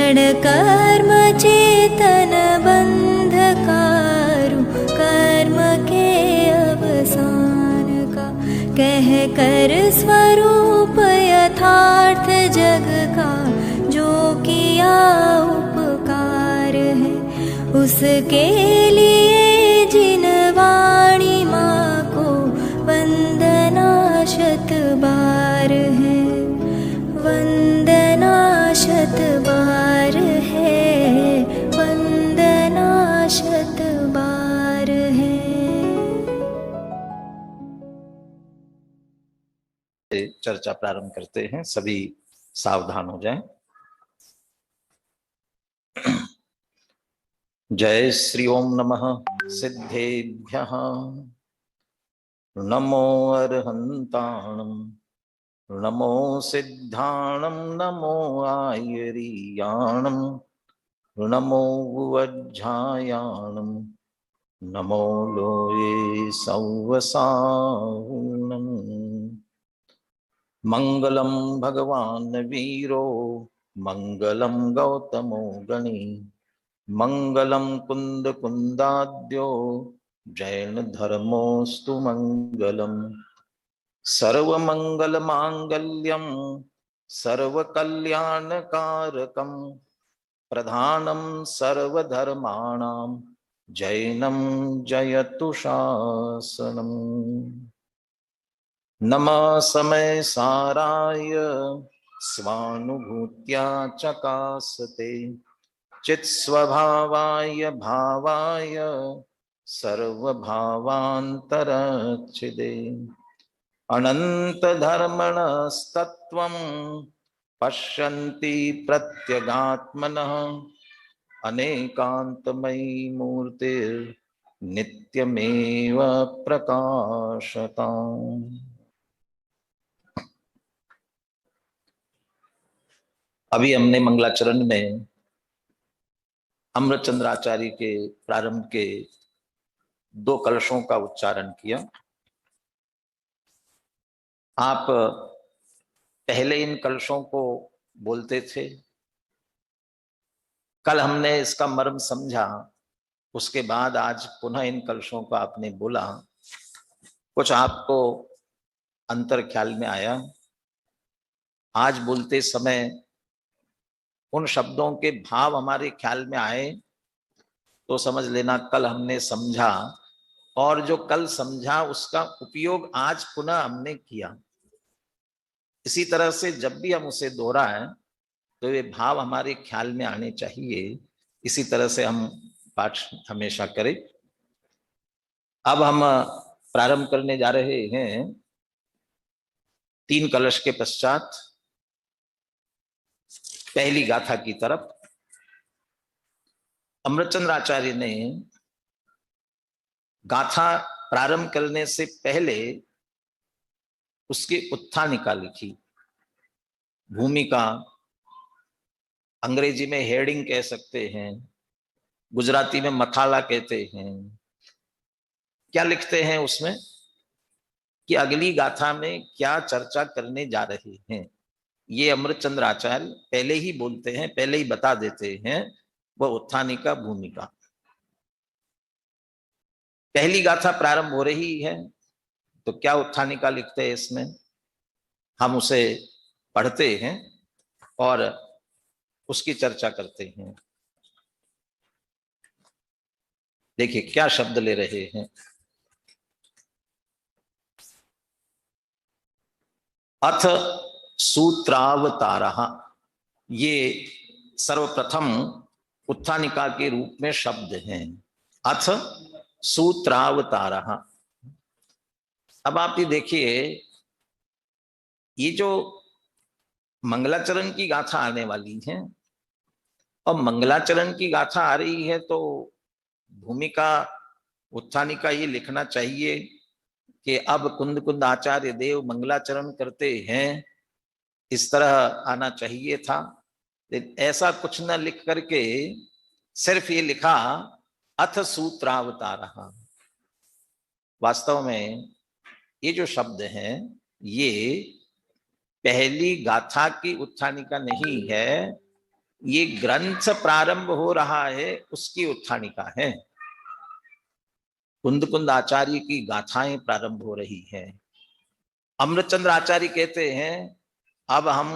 क्षण कर्म चेतन बंधकारु, कर्म के अवसान का कह कर स्वरूप यथार्थ जग का, जो किया उपकार है उसके लिए जिन वाणी माँ को वंदना शत बार है, वंदना शत बार है, वंदना शत बार है। चर्चा प्रारंभ करते हैं, सभी सावधान हो जाएं। जय श्री ओम नमः सिद्धेभ्यः, नमो अर्हन्ताणं, नमो सिद्धाणं, नमो आयरीयाणं, नमो वज्झायाणं, नमो लोये सौवसाहुणं। मंगलम भगवान वीरो, मंगलम गौतमो गणी, मंगलम कुंद कुंदाद्यो, जैन धर्मोस्तु मंगलम। सर्वमंगल मांगल्यम सर्वकल्याणकारकम, प्रधानम सर्वधर्माणां, जैनम जयतु शासनम। नमः समय साराय स्वानुभूत्या चकासते, चित्स्वभावाय भावाय सर्वभावान्तरच्छिदे। अनंत धर्मणस्तत्त्वं पश्यन्ति प्रत्यगात्मनः, अनेकान्तमयी मूर्तिर्नित्यमेव प्रकाशताम्। अभी हमने मंगलाचरण में अमृतचंद्राचार्य के प्रारंभ के 2 कलशों का उच्चारण किया। आप पहले इन कलशों को बोलते थे, कल हमने इसका मर्म समझा, उसके बाद आज पुनः इन कलशों को आपने बोला। कुछ आपको अंतर ख्याल में आया। आज बोलते समय उन शब्दों के भाव हमारे ख्याल में आए तो समझ लेना कल हमने समझा, और जो कल समझा उसका उपयोग आज पुनः हमने किया। इसी तरह से जब भी हम उसे दोहराएं तो ये भाव हमारे ख्याल में आने चाहिए। इसी तरह से हम पाठ हमेशा करें। अब हम प्रारंभ करने जा रहे हैं 3 कलश के पश्चात पहली गाथा की तरफ। अमृतचंद्र आचार्य ने गाथा प्रारंभ करने से पहले उसकी उत्थानिका लिखी। भूमिका, अंग्रेजी में हेडिंग कह सकते हैं, गुजराती में मथाला कहते हैं। क्या लिखते हैं उसमें कि अगली गाथा में क्या चर्चा करने जा रहे हैं। ये अमृतचंद्र आचार्य पहले ही बोलते हैं, पहले ही बता देते हैं। वह उत्थानिका भूमिका, पहली गाथा प्रारंभ हो रही है तो क्या उत्थानिका लिखते हैं इसमें, हम उसे पढ़ते हैं और उसकी चर्चा करते हैं। देखिए क्या शब्द ले रहे हैं। अथ सूत्रावतारः, ये सर्वप्रथम उत्थानिका के रूप में शब्द हैं। अथ सूत्रावतारः। अब आप ये देखिए, ये जो मंगलाचरण की गाथा आने वाली है और मंगलाचरण की गाथा आ रही है तो भूमिका उत्थानिका ये लिखना चाहिए कि अब कुंद कुंद आचार्य देव मंगलाचरण करते हैं, इस तरह आना चाहिए था। ऐसा कुछ न लिख करके सिर्फ ये लिखा अथ सूत्रावतारः। वास्तव में ये जो शब्द हैं ये पहली गाथा की उत्थानिका नहीं है, ये ग्रंथ प्रारंभ हो रहा है उसकी उत्थानिका है। कुंद कुंद आचार्य की गाथाएं प्रारंभ हो रही है। अमृतचंद्र आचार्य कहते हैं अब हम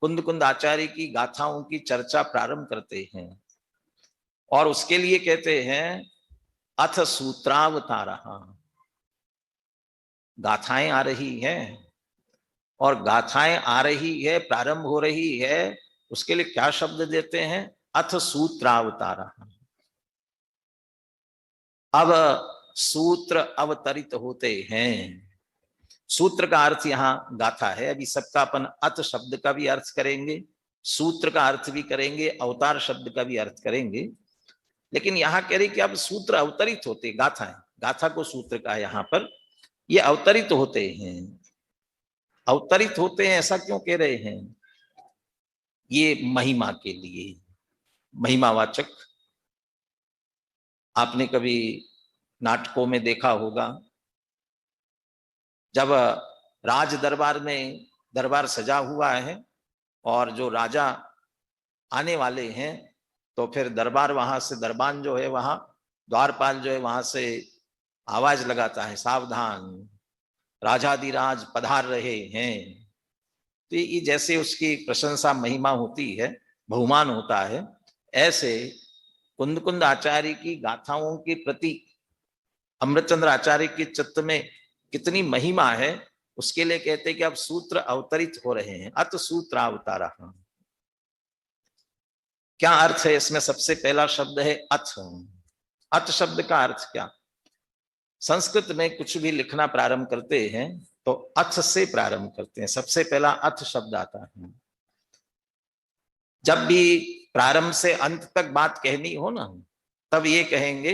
कुंद कुंद आचार्य की गाथाओं की चर्चा प्रारंभ करते हैं, और उसके लिए कहते हैं अथ सूत्रावतारः। गाथाएं आ रही हैं, और गाथाएं आ रही है, प्रारंभ हो रही है, उसके लिए क्या शब्द देते हैं? अथ सूत्रावतारः। अब सूत्र अवतरित होते हैं। सूत्र का अर्थ यहां गाथा है। अभी सबका अपन अथ शब्द का भी अर्थ करेंगे, सूत्र का अर्थ भी करेंगे, अवतार शब्द का भी अर्थ करेंगे। लेकिन यहां कह रहे कि अब सूत्र अवतरित होते, गाथा है, गाथा को सूत्र का यहां पर, ये अवतरित होते हैं। अवतरित होते हैं ऐसा क्यों कह रहे हैं? ये महिमा के लिए, महिमावाचक। आपने कभी नाटकों में देखा होगा, जब राज दरबार में दरबार सजा हुआ है और जो राजा आने वाले हैं, तो फिर दरबार वहां से, दरबान जो है वहां, द्वारपाल जो है वहां से आवाज लगाता है, सावधान राजाधिराज पधार रहे हैं। तो ये जैसे उसकी प्रशंसा महिमा होती है, बहुमान होता है, ऐसे कुंद कुंद आचार्य की गाथाओं के प्रति अमृतचंद्र आचार्य के चित्त में कितनी महिमा है, उसके लिए कहते हैं कि अब सूत्र अवतरित हो रहे हैं। अत सूत्रावतारः। क्या अर्थ है इसमें? सबसे पहला शब्द है अथ। अथ शब्द का अर्थ क्या? संस्कृत में कुछ भी लिखना प्रारंभ करते हैं तो अथ से प्रारंभ करते हैं। सबसे पहला अथ शब्द आता है। जब भी प्रारंभ से अंत तक बात कहनी हो ना, तब ये कहेंगे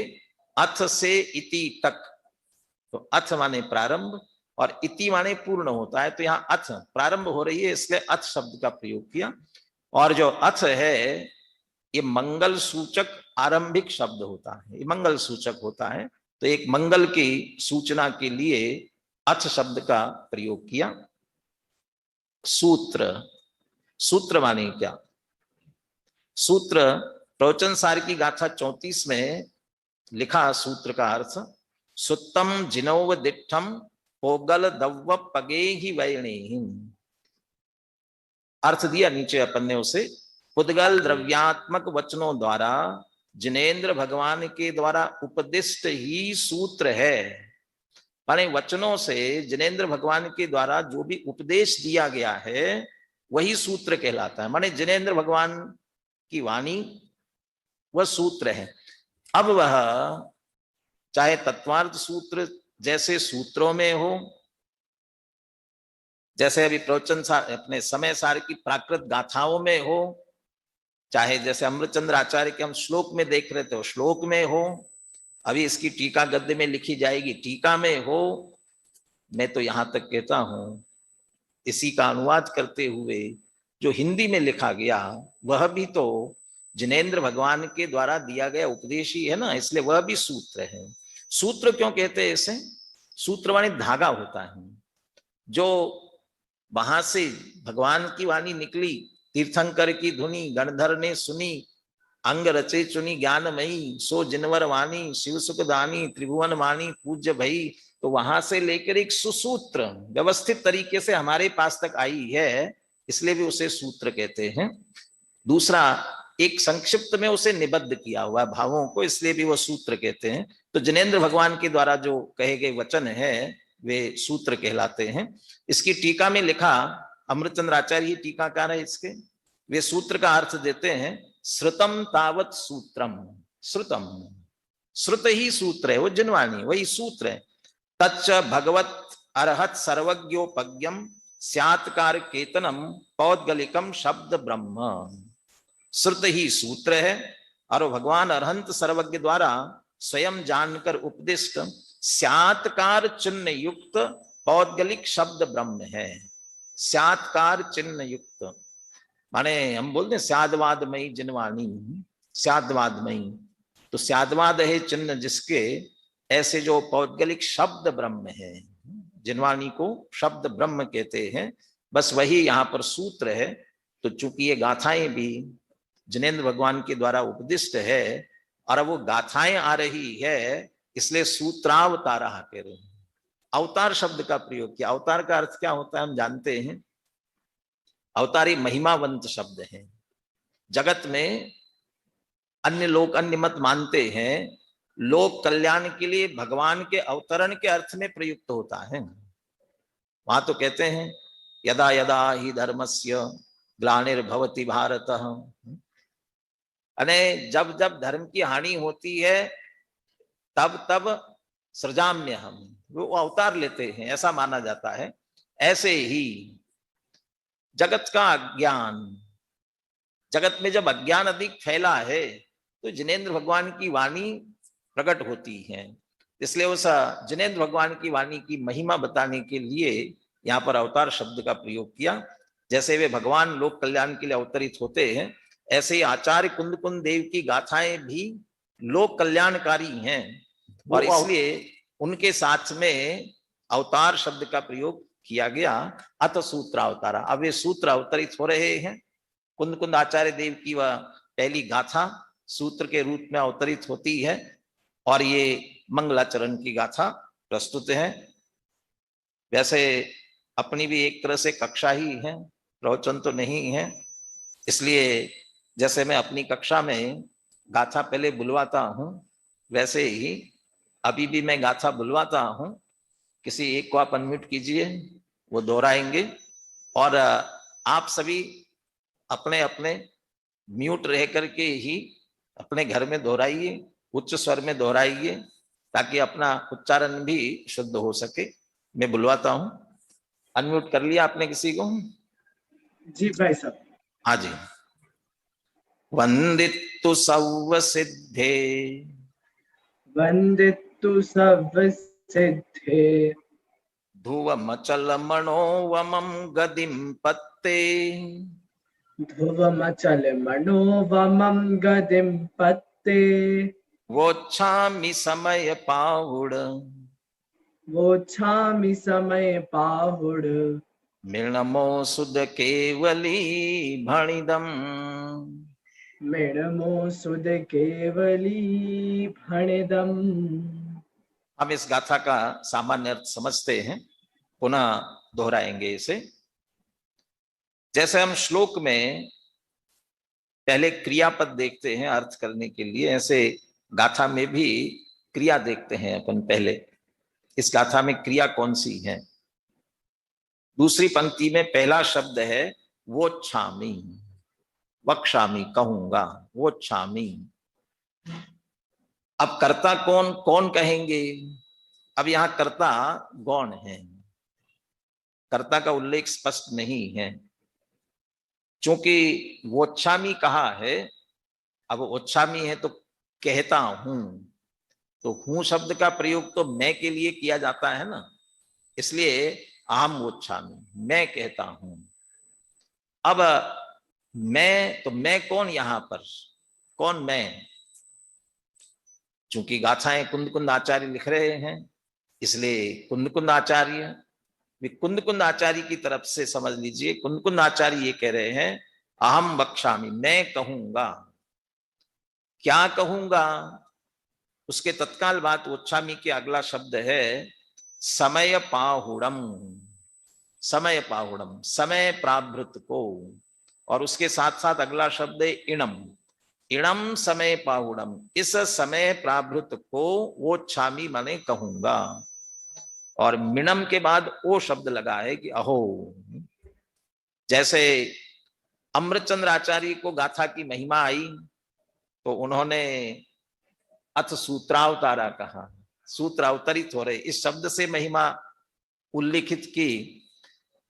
अथ से इति तक। तो अथ माने प्रारंभ और इति माने पूर्ण होता है। तो यहाँ अथ प्रारंभ हो रही है, इसलिए अथ शब्द का प्रयोग किया। और जो अथ है ये मंगल सूचक आरंभिक शब्द होता है, ये मंगल सूचक होता है। तो एक मंगल की सूचना के लिए अथ शब्द का प्रयोग किया। सूत्र, सूत्र माने क्या? सूत्र प्रवचन सार की गाथा 34 में लिखा सूत्र का अर्थ, सुत्तम जिनोव दिठम पोगल दव्व पगे ही वैणी। अर्थ दिया नीचे अपन ने उसे, पुद्गल द्रव्यात्मक वचनों द्वारा जिनेन्द्र भगवान के द्वारा उपदिष्ट ही सूत्र है। माने वचनों से जिनेन्द्र भगवान के द्वारा जो भी उपदेश दिया गया है वही सूत्र कहलाता है। माने जिनेन्द्र भगवान की वाणी वह सूत्र है। अब वह चाहे तत्वार्थ सूत्र जैसे सूत्रों में हो, जैसे अभी प्रवचन सार अपने समय सार की प्राकृत गाथाओं में हो, चाहे जैसे अमृतचंद्र आचार्य के हम श्लोक में देख रहे थे श्लोक में हो, अभी इसकी टीका गद्य में लिखी जाएगी टीका में हो। मैं तो यहां तक कहता हूं इसी का अनुवाद करते हुए जो हिंदी में लिखा गया वह भी तो जिनेन्द्र भगवान के द्वारा दिया गया उपदेश ही है ना, इसलिए वह भी सूत्र है। सूत्र क्यों कहते हैं इसे? सूत्र माने धागा होता है। जो वहां से भगवान की वाणी निकली, तीर्थंकर की धुनी गणधर ने सुनी, अंग रचे चुनी ज्ञानमयी, सो जिनवर वाणी शिव सुख दानी, त्रिभुवन वाणी पूज्य भई। तो वहां से लेकर एक सुसूत्र व्यवस्थित तरीके से हमारे पास तक आई है, इसलिए भी उसे सूत्र कहते हैं। दूसरा, एक संक्षिप्त में उसे निबद्ध किया हुआ भावों को, इसलिए भी वो सूत्र कहते हैं। तो जिनेन्द्र भगवान के द्वारा जो कहे गए वचन है वे सूत्र कहलाते हैं। इसकी टीका में लिखा, अमृतचंद्र आचार्य टीकाकार है इसके, वे सूत्र का अर्थ देते हैं, श्रुतम तावत सूत्रम। श्रुतम, श्रुत ही सूत्र है, वो जिनवाणी वही सूत्र है। तच्च भगवत अरहत सर्वज्ञोपज्ञम स्यात्कार केतनम पौद्गलिकम शब्द ब्रह्म। श्रुत ही सूत्र है और भगवान अरहंत सर्वज्ञ द्वारा स्वयं जानकर उपदिष्ट स्यात्कार चिन्ह युक्त पौद्गलिक शब्द ब्रह्म है। स्यात्कार चिन्ह युक्त माने हम बोलते हैं स्यादवादमयी जिनवाणी, स्यादवादमयी। तो स्यादवाद है चिन्ह जिसके, ऐसे जो पौद्गलिक शब्द ब्रह्म है, जिनवाणी को शब्द ब्रह्म कहते हैं, बस वही यहाँ पर सूत्र है। तो चूंकि ये गाथाएं भी जिनेंद्र भगवान के द्वारा उपदिष्ट है और वो गाथाएं आ रही है, इसलिए सूत्रावतार कह रहे हैं। अवतार शब्द का प्रयोग किया। अवतार का अर्थ क्या होता है हम जानते हैं। अवतारी महिमावंत शब्द है। जगत में अन्य लोग अन्य मत मानते हैं, लोक कल्याण के लिए भगवान के अवतरण के अर्थ में प्रयुक्त होता है। वहां तो कहते हैं यदा यदा ही धर्मस्य ग्लानिर्भवति भारत, अने जब जब धर्म की हानि होती है तब तब सृजाम्य हम, वो अवतार लेते हैं, ऐसा माना जाता है। ऐसे ही जगत का अज्ञान, जगत में जब अज्ञान अधिक फैला है तो जिनेंद्र भगवान की वाणी प्रकट होती है। इसलिए उस जिनेंद्र भगवान की वाणी की महिमा बताने के लिए यहाँ पर अवतार शब्द का प्रयोग किया। जैसे वे भगवान लोक कल्याण के लिए अवतरित होते हैं, ऐसे ही आचार्य कुंद कुंद देव की गाथाएं भी लोक कल्याणकारी हैं, और इसलिए उनके साथ में अवतार शब्द का प्रयोग किया गया। अत सूत्र अवतारा, अब ये सूत्र अवतरित हो रहे हैं। कुंद कुंद आचार्य देव की वह पहली गाथा सूत्र के रूप में अवतरित होती है, और ये मंगलाचरण की गाथा प्रस्तुत है। वैसे अपनी भी एक तरह से कक्षा ही है, प्रवचन तो नहीं है, इसलिए जैसे मैं अपनी कक्षा में गाथा पहले बुलवाता हूँ, वैसे ही अभी भी मैं गाथा बुलवाता हूँ। किसी एक को आप अनम्यूट कीजिए, वो दोहराएंगे, और आप सभी अपने अपने म्यूट रह करके ही अपने घर में दोहराइए, उच्च स्वर में दोहराइए, ताकि अपना उच्चारण भी शुद्ध हो सके। मैं बुलवाता हूँ। अनम्यूट कर लिया आपने किसी को? जी भाई साहब। हाँ जी। वंदितु सर्व सिद्धे, वंदितु सर्व सिद्धे, ध्रुवमचल मनोवमं गदिं पत्ते, ध्रुवमचल मनोवमं गदिं पत्ते, वोच्छामि समय पाहुड, वोच्छामि समय पाहुड, मृणमो सुद केवली भणिदम, मृणमो सुद केवली भणिदम। हम इस गाथा का सामान्य अर्थ समझते हैं, पुनः दोहराएंगे इसे। जैसे हम श्लोक में पहले क्रियापद देखते हैं अर्थ करने के लिए, ऐसे गाथा में भी क्रिया देखते हैं अपन पहले। इस गाथा में क्रिया कौन सी है? दूसरी पंक्ति में पहला शब्द है वो छामी, वक्षामी कहूंगा, वो छामी। अब कर्ता कौन कौन कहेंगे? अब यहां कर्ता गौण है, कर्ता का उल्लेख स्पष्ट नहीं है। चूंकि वोच्छामी कहा है, अब वोच्छामी है तो कहता हूं, तो हूं शब्द का प्रयोग तो मैं के लिए किया जाता है ना, इसलिए अहम वोच्छामी, मैं कहता हूं। अब मैं, तो मैं कौन यहां पर, कौन मैं? चूंकि गाथाएं कुंद कुंद आचार्य लिख रहे हैं, इसलिए कुंद कुंद आचार्य, कुंद कुंद आचार्य की तरफ से समझ लीजिए। कुंद कुंद आचार्य ये कह रहे हैं अहम वक्ष्यामि, मैं कहूंगा। क्या कहूंगा? उसके तत्काल बात वोच्छामि के अगला शब्द है समय पाहुड़म, समय पाहुड़म, समय प्राभृत को, और उसके साथ साथ अगला शब्द है इणम, इणम समय पाहुड़म, इस समय प्राभृत को वोच्छामि माने कहूंगा। और मिणम के बाद ओ शब्द लगा है कि अहो। जैसे अमृतचंद्र आचार्य को गाथा की महिमा आई तो उन्होंने अथ सूत्रावतारा कहा, सूत्र अवतरित हो रहे, इस शब्द से महिमा उल्लिखित की।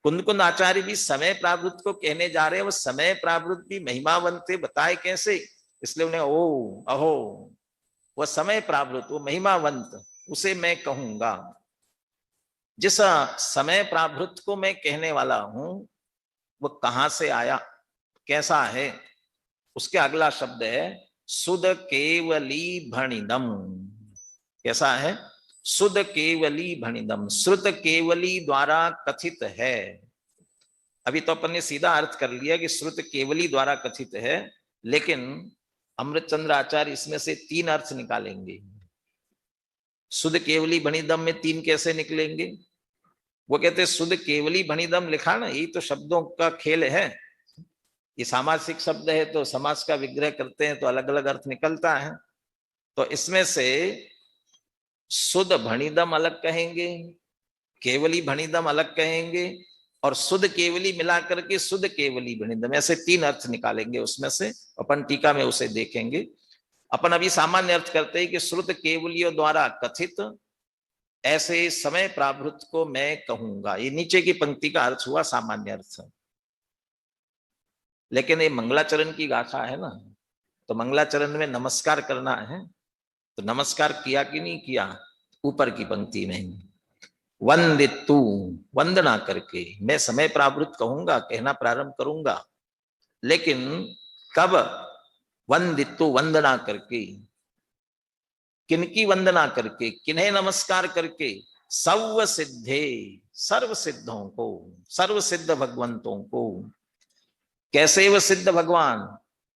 कुंद कुंद आचार्य भी समय प्रावृत को कहने जा रहे हैं, वो समय प्रावृत भी महिमावंत बताए कैसे, इसलिए उन्हें ओ अहो, वह समय प्रावृत, वो महिमावंत, उसे मैं कहूंगा। जिस समय प्रावृत को मैं कहने वाला हूं वो कहां से आया, कैसा है, उसके अगला शब्द है सुद केवली भणिदम। कैसा है? सुद केवली भणिदम, श्रुत केवली द्वारा कथित है। अभी तो अपन ने सीधा अर्थ कर लिया कि श्रुत केवली द्वारा कथित है, लेकिन अमृतचंद्र आचार्य इसमें से 3 अर्थ निकालेंगे। शुद्ध केवली भणिदम में 3 कैसे निकलेंगे? वो कहते हैं शुद्ध केवली भणिदम लिखा ना, यही तो शब्दों का खेल है। ये सामासिक शब्द है तो समास का विग्रह करते हैं तो अलग अलग अर्थ निकलता है। तो इसमें से शुद्ध भणिदम अलग कहेंगे, केवली भणिदम अलग कहेंगे, और शुद्ध केवली मिलाकर के शुद्ध केवली भणिदम, ऐसे 3 अर्थ निकालेंगे। उसमें से अपन टीका में उसे देखेंगे। अपन अभी सामान्य अर्थ करते हैं कि श्रुत केवलियों द्वारा कथित ऐसे समय प्राभृत को मैं कहूंगा। ये नीचे की पंक्ति का अर्थ हुआ सामान्य अर्थ। लेकिन ये मंगलाचरण की गाथा है ना, तो मंगलाचरण में नमस्कार करना है, तो नमस्कार किया कि नहीं किया? ऊपर की पंक्ति में वंदितु, वंदना करके मैं समय प्रावृत कहूंगा, कहना प्रारंभ करूंगा। लेकिन कब? वंदितु, वंदना करके। किनकी वंदना करके, किन्हें नमस्कार करके? सर्व सिद्धे, सर्व सिद्धों को, सर्व सिद्ध भगवंतों को। कैसे वह सिद्ध भगवान?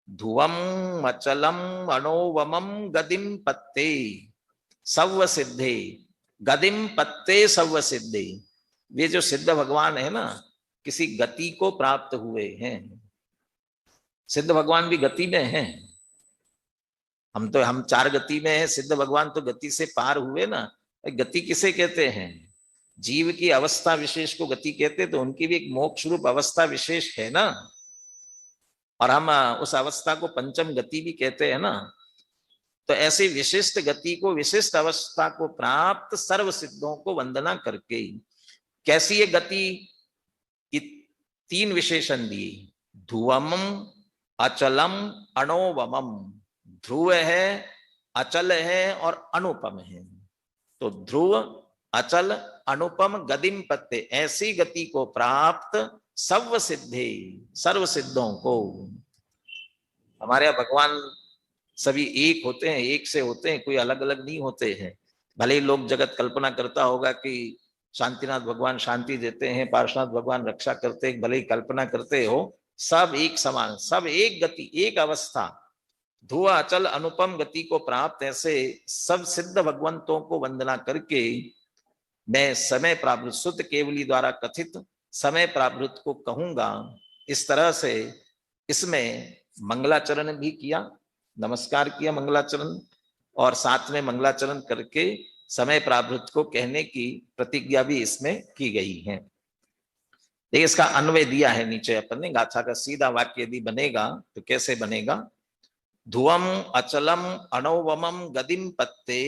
ध्रुवम अचलम अणोवमम गदिम पत्ते सर्व सिद्धे, गदिम पत्ते सर्व सिद्धे। ये जो सिद्ध भगवान है ना, किसी गति को प्राप्त हुए हैं। सिद्ध भगवान भी गति में हैं। हम 4 गति में हैं, सिद्ध भगवान तो गति से पार हुए ना। गति किसे कहते हैं? जीव की अवस्था विशेष को गति कहते, तो उनकी भी एक मोक्ष रूप अवस्था विशेष है ना, और हम उस अवस्था को पंचम गति भी कहते हैं ना। तो ऐसी विशिष्ट गति को, विशिष्ट अवस्था को प्राप्त सर्व सिद्धों को वंदना करके। कैसी ये गति? 3 विशेषण दिए, ध्रुवम अचलम अणोवमम। ध्रुव है, अचल है और अनुपम है। तो ध्रुव, अचल, अनुपम, गदिम पत्ते, ऐसी गति को प्राप्त सर्व सिद्धे, सर्व सिद्धों को। हमारे यहाँ भगवान सभी एक होते हैं, एक से होते हैं, कोई अलग अलग नहीं होते हैं। भले ही लोग जगत कल्पना करता होगा कि शांतिनाथ भगवान शांति देते हैं, पार्श्वनाथ भगवान रक्षा करते हैं, भले ही कल्पना करते हो, सब एक समान, सब एक गति, एक अवस्था, ध्रुव अचल अनुपम गति को प्राप्त ऐसे सब सिद्ध भगवंतों को वंदना करके मैं समय प्रावृत, शुद्ध केवली द्वारा कथित समय प्रावृत को कहूंगा। इस तरह से इसमें मंगलाचरण भी किया, नमस्कार किया मंगलाचरण, और साथ में मंगलाचरण करके समय प्रावृत को कहने की प्रतिज्ञा भी इसमें की गई है। देखिए इसका अन्वय दिया है नीचे अपन ने। गाथा का सीधा वाक्य यदि बनेगा तो कैसे बनेगा? ध्रुवम अचलम अणोवमम गदिम पत्ते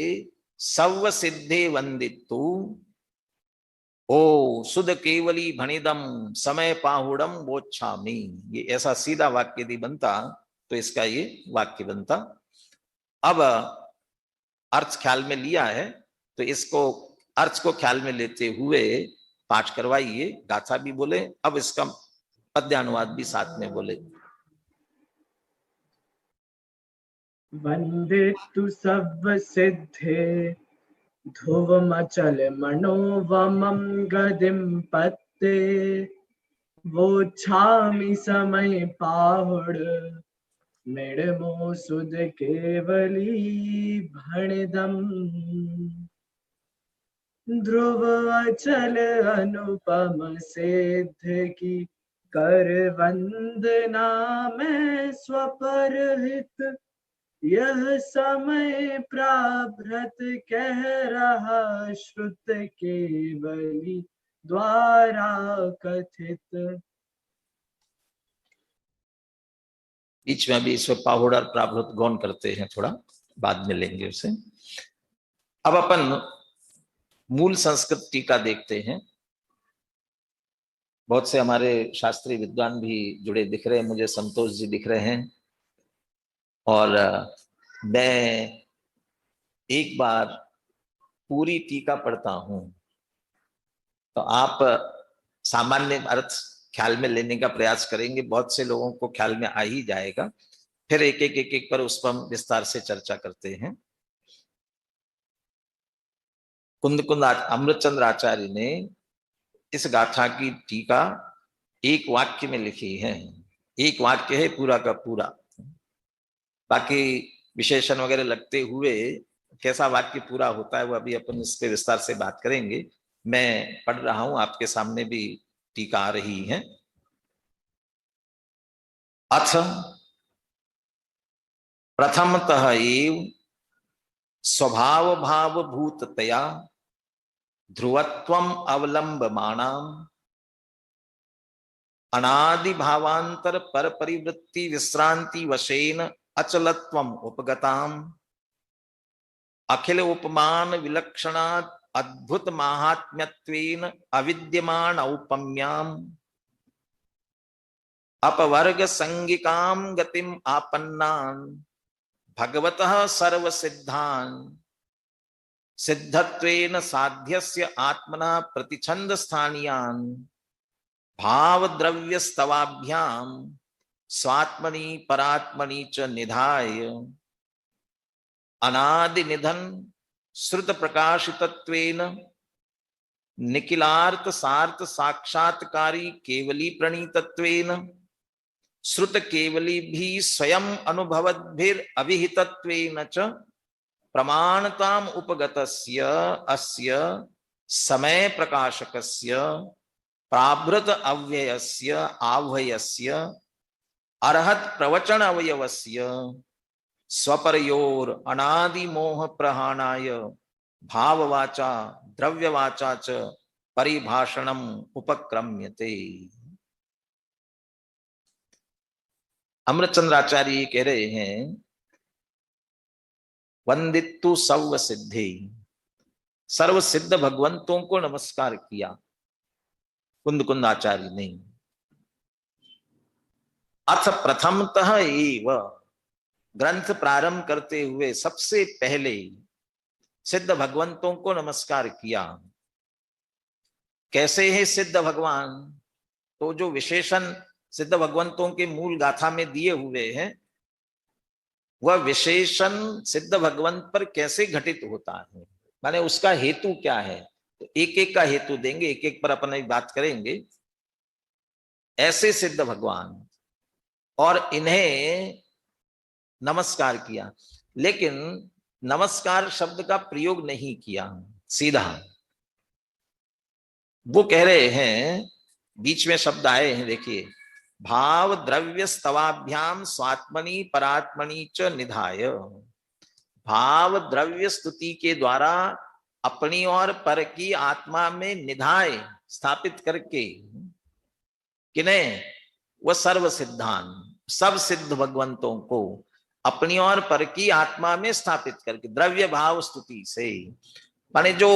सर्व सिद्धे वंदितु ओ सुध केवली भणिदम समय पाहुड़म वोच्छामि। ये ऐसा सीधा वाक्य यदि बनता तो इसका ये वाक्य बनता। अब अर्थ ख्याल में लिया है तो इसको अर्थ को ख्याल में लेते हुए पाठ करवाइए। गाथा भी बोले, अब इसका पद्यानुवाद भी साथ में बोले। वंदितु सर्व सिद्धे ध्रुवमचल मनोवमं गदिं पत्ते वोच्छामि समय पाहुड़ मेड़मो सुध केवली भणिदम्। ध्रुव अचल अनुपम सिद्ध की कर वंदना में स्वपरहित यह समय प्राभृत कह रहा श्रुत केवली द्वारा कथित। बीच में अभी इसमें पाहुड़ और प्राभृत गौन करते हैं, थोड़ा बाद में लेंगे उसे। अब अपन मूल संस्कृत टीका देखते हैं। बहुत से हमारे शास्त्रीय विद्वान भी जुड़े दिख रहे हैं मुझे, संतोष जी दिख रहे हैं। और मैं एक बार पूरी टीका पढ़ता हूं तो आप सामान्य अर्थ ख्याल में लेने का प्रयास करेंगे। बहुत से लोगों को ख्याल में आ ही जाएगा, फिर एक एक पर उस पर हम विस्तार से चर्चा करते हैं। कुंद अमृतचंद्र आचार्य ने इस गाथा की टीका एक वाक्य में लिखी है, एक वाक्य है पूरा का पूरा। बाकी विशेषण वगैरह लगते हुए कैसा वाक्य पूरा होता है वो अभी अपन इस पे विस्तार से बात करेंगे। मैं पढ़ रहा हूं, आपके सामने भी टीका आ रही है। अथ प्रथमतः एव स्वभाव भाव भूततया ध्रुवत्वम अवलंबमाणाम अनादि भावांतर पर परिवृत्ति विश्रांति वशेन अचलत्वम उपगताम अखिल उपमान विलक्षणात् अद्भुत माहात्म्यत्वेन अविद्यमान औपम्याम अपवर्ग संगिकाम गतिम आपन्नान भगवतः सर्व सिद्धान सिद्धत्वेन साध्यस्य आत्मना प्रतिछंद स्थानीयान भाव द्रव्य स्तवाभ्याम स्वात्मनि परात्मनि च निधाय अनादि निधन श्रुत प्रकाशितत्वेन निखिलार्थ सार्थ साक्षात्कारी केवली प्रणीतत्वेन श्रुत केवली भी स्वयं अनुभवद्भिर अभिहितत्वेन च प्रमाणताम उपगतस्य अस्य समय प्रकाशकस्य प्राभृत अव्ययस्य आह्वयस्य अर्हत प्रवचन अवयवस्य स्वपरयोर अनादि मोह प्रहाणाय भाववाचा द्रव्यवाचा च परिभाषणम उपक्रम्यते। अमृतचंद्राचार्य कह रहे हैं, वंदितु सर्व सिद्धि, सर्व सिद्ध भगवंतों को नमस्कार किया कुंद आचार्य ने। अथ प्रथमतः एव, ग्रंथ प्रारंभ करते हुए सबसे पहले सिद्ध भगवंतों को नमस्कार किया। कैसे है सिद्ध भगवान? तो जो विशेषण सिद्ध भगवंतों के मूल गाथा में दिए हुए हैं, वह विशेषण सिद्ध भगवंत पर कैसे घटित होता है, माने उसका हेतु क्या है, तो एक एक का हेतु देंगे, एक एक पर अपन बात करेंगे। ऐसे सिद्ध भगवान, और इन्हें नमस्कार किया, लेकिन नमस्कार शब्द का प्रयोग नहीं किया सीधा। वो कह रहे हैं, बीच में शब्द आए हैं, देखिए, भाव द्रव्य स्तवाभ्याम स्वात्मनि परात्मनि च निधाय। भाव द्रव्य स्तुति के द्वारा अपनी और पर की आत्मा में निधाय स्थापित करके, किन्हें? वह सर्व सिद्धान, सब सिद्ध भगवंतों को अपनी और पर की आत्मा में स्थापित करके द्रव्य भाव स्तुति से, माने जो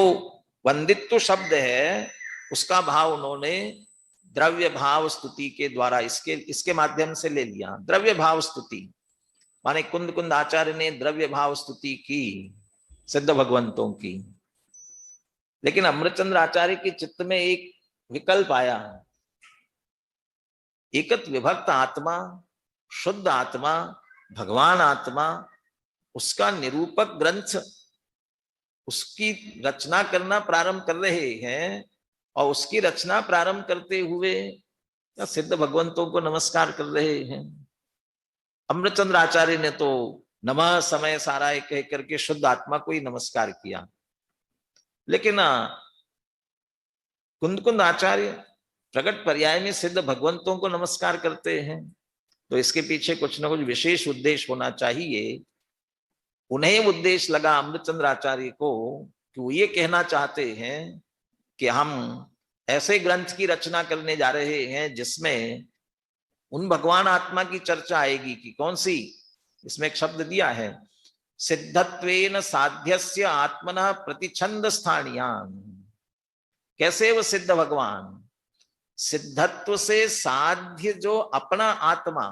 वंदित्व शब्द है उसका भाव उन्होंने द्रव्य भाव स्तुति के द्वारा इसके माध्यम से ले लिया। द्रव्य भाव स्तुति माने कुंद आचार्य ने द्रव्य भाव स्तुति की सिद्ध भगवंतों की, लेकिन अमृतचंद्र आचार्य के चित्त में एक विकल्प आया। एकत विभक्त आत्मा, शुद्ध आत्मा, भगवान आत्मा, उसका निरूपक ग्रंथ, उसकी रचना करना प्रारंभ कर रहे हैं, और उसकी रचना प्रारंभ करते हुए सिद्ध भगवंतों को नमस्कार कर रहे हैं। अमृतचंद्र आचार्य ने तो नमः समय सारा कह करके शुद्ध आत्मा को ही नमस्कार किया, लेकिन कुंद आचार्य प्रकट पर्याय में सिद्ध भगवंतों को नमस्कार करते हैं, तो इसके पीछे कुछ ना कुछ विशेष उद्देश्य होना चाहिए। उन्हें उद्देश्य लगा अमृतचंद्र आचार्य को कि वो ये कहना चाहते हैं कि हम ऐसे ग्रंथ की रचना करने जा रहे हैं जिसमें उन भगवान आत्मा की चर्चा आएगी कि कौन सी, इसमें एक शब्द दिया है, सिद्धत्वेन साध्यस्य आत्मना प्रतिछंद स्थानीयान। कैसे वो सिद्ध भगवान? सिद्धत्व से साध्य जो अपना आत्मा,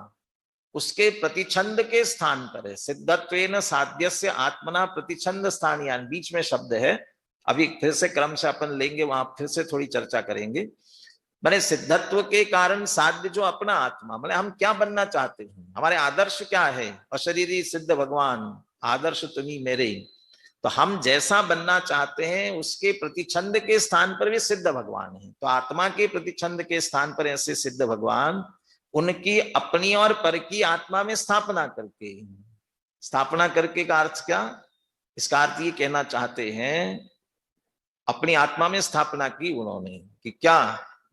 उसके प्रतिछंद के स्थान पर है। सिद्धत्वेन साध्यस्य आत्मना प्रतिछंद स्थानीयान, बीच में शब्द है, अभी फिर से क्रम से अपन लेंगे, वहां फिर से थोड़ी चर्चा करेंगे। मैंने सिद्धत्व के कारण साध्य जो अपना आत्मा, मैंने हम क्या बनना चाहते हैं, हमारे आदर्श क्या है? अशरीरी सिद्ध भगवान, आदर्श तुम्ही मेरे। तो हम जैसा बनना चाहते हैं उसके प्रतिछंद के स्थान पर भी सिद्ध भगवान है। तो आत्मा के प्रतिछंद के स्थान पर ऐसे सिद्ध भगवान उनकी अपनी और पर की आत्मा में स्थापना करके, स्थापना करके का अर्थ क्या? इसका अर्थ ये कहना चाहते हैं अपनी आत्मा में स्थापना की उन्होंने कि क्या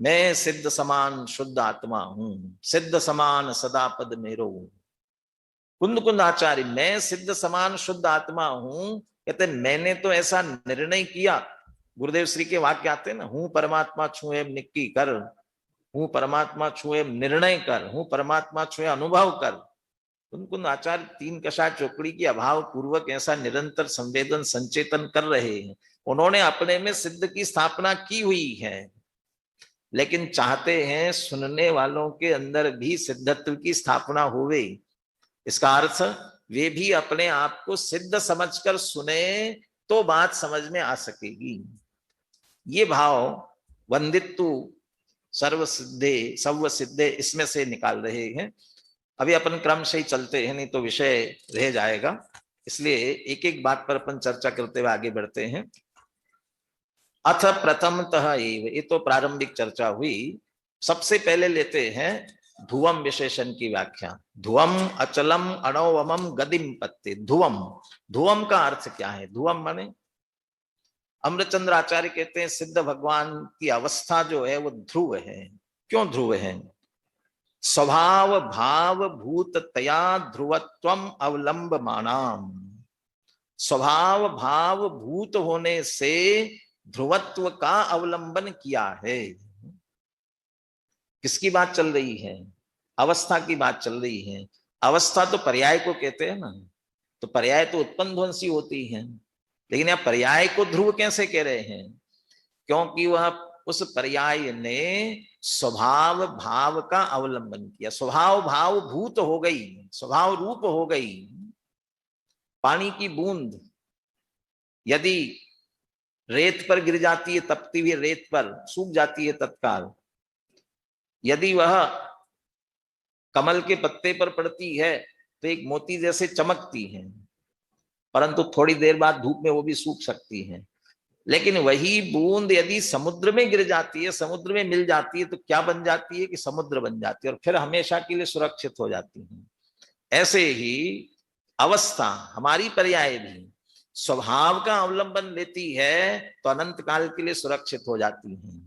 मैं सिद्ध समान शुद्ध आत्मा हूं, सिद्ध समान सदा पद मेरो। कुंद कुंद आचार्य, मैं सिद्ध समान शुद्ध आत्मा हूं, कहते मैंने तो ऐसा निर्णय किया। गुरुदेव श्री के वाक्य आते हैं ना, हूं परमात्मा छुए निक्की कर, हूं परमात्मा छुए निर्णय कर, हूं परमात्मा छुए अनुभव कर। कुंद कुंद आचार्य तीन कषा चौकड़ी की अभाव पूर्वक ऐसा निरंतर संवेदन संचेतन कर रहे हैं। उन्होंने अपने में सिद्ध की स्थापना की हुई है, लेकिन चाहते हैं सुनने वालों के अंदर भी सिद्धत्व की स्थापना होवे। इसका अर्थ वे भी अपने आप को सिद्ध समझकर सुने तो बात समझ में आ सकेगी। ये भाव वंदित्तु सर्व सिद्धे सव सिद्धे इसमें से निकाल रहे हैं। अभी अपन क्रम से ही चलते हैं, नहीं तो विषय रह जाएगा, इसलिए एक एक बात पर अपन चर्चा करते हुए आगे बढ़ते हैं। अथ प्रथमतः एव, ये तो प्रारंभिक चर्चा हुई। सबसे पहले लेते हैं ध्रुवम विशेषण की व्याख्या। ध्रुवम अचलम अणोवमम गदिम पत्ते। ध्रुवम, ध्रुवम का अर्थ क्या है? ध्रुवम माने अमृतचंद्र आचार्य कहते हैं सिद्ध भगवान की अवस्था जो है वो ध्रुव है। क्यों ध्रुव है? स्वभाव भाव भूत तया ध्रुवत्वम अवलंब मानाम। स्वभाव भाव भूत होने से ध्रुवत्व का अवलंबन किया है। किसकी बात चल रही है? अवस्था की बात चल रही है। अवस्था तो पर्याय को कहते हैं ना, तो पर्याय तो उत्पन्न ध्वंसी होती है, लेकिन यह पर्याय को ध्रुव कैसे कह रहे हैं? क्योंकि वह उस पर्याय ने स्वभाव भाव का अवलंबन किया। स्वभाव भाव भूत हो गई, स्वभाव रूप हो गई। पानी की बूंद यदि रेत पर गिर जाती है, तपती हुई रेत पर सूख जाती है तत्काल। यदि वह कमल के पत्ते पर पड़ती है तो एक मोती जैसे चमकती है, परंतु थोड़ी देर बाद धूप में वो भी सूख सकती है। लेकिन वही बूंद यदि समुद्र में गिर जाती है, समुद्र में मिल जाती है, तो क्या बन जाती है? कि समुद्र बन जाती है और फिर हमेशा के लिए सुरक्षित हो जाती है। ऐसे ही अवस्था हमारी पर्याय भी स्वभाव का अवलंबन लेती है तो अनंत काल के लिए सुरक्षित हो जाती है,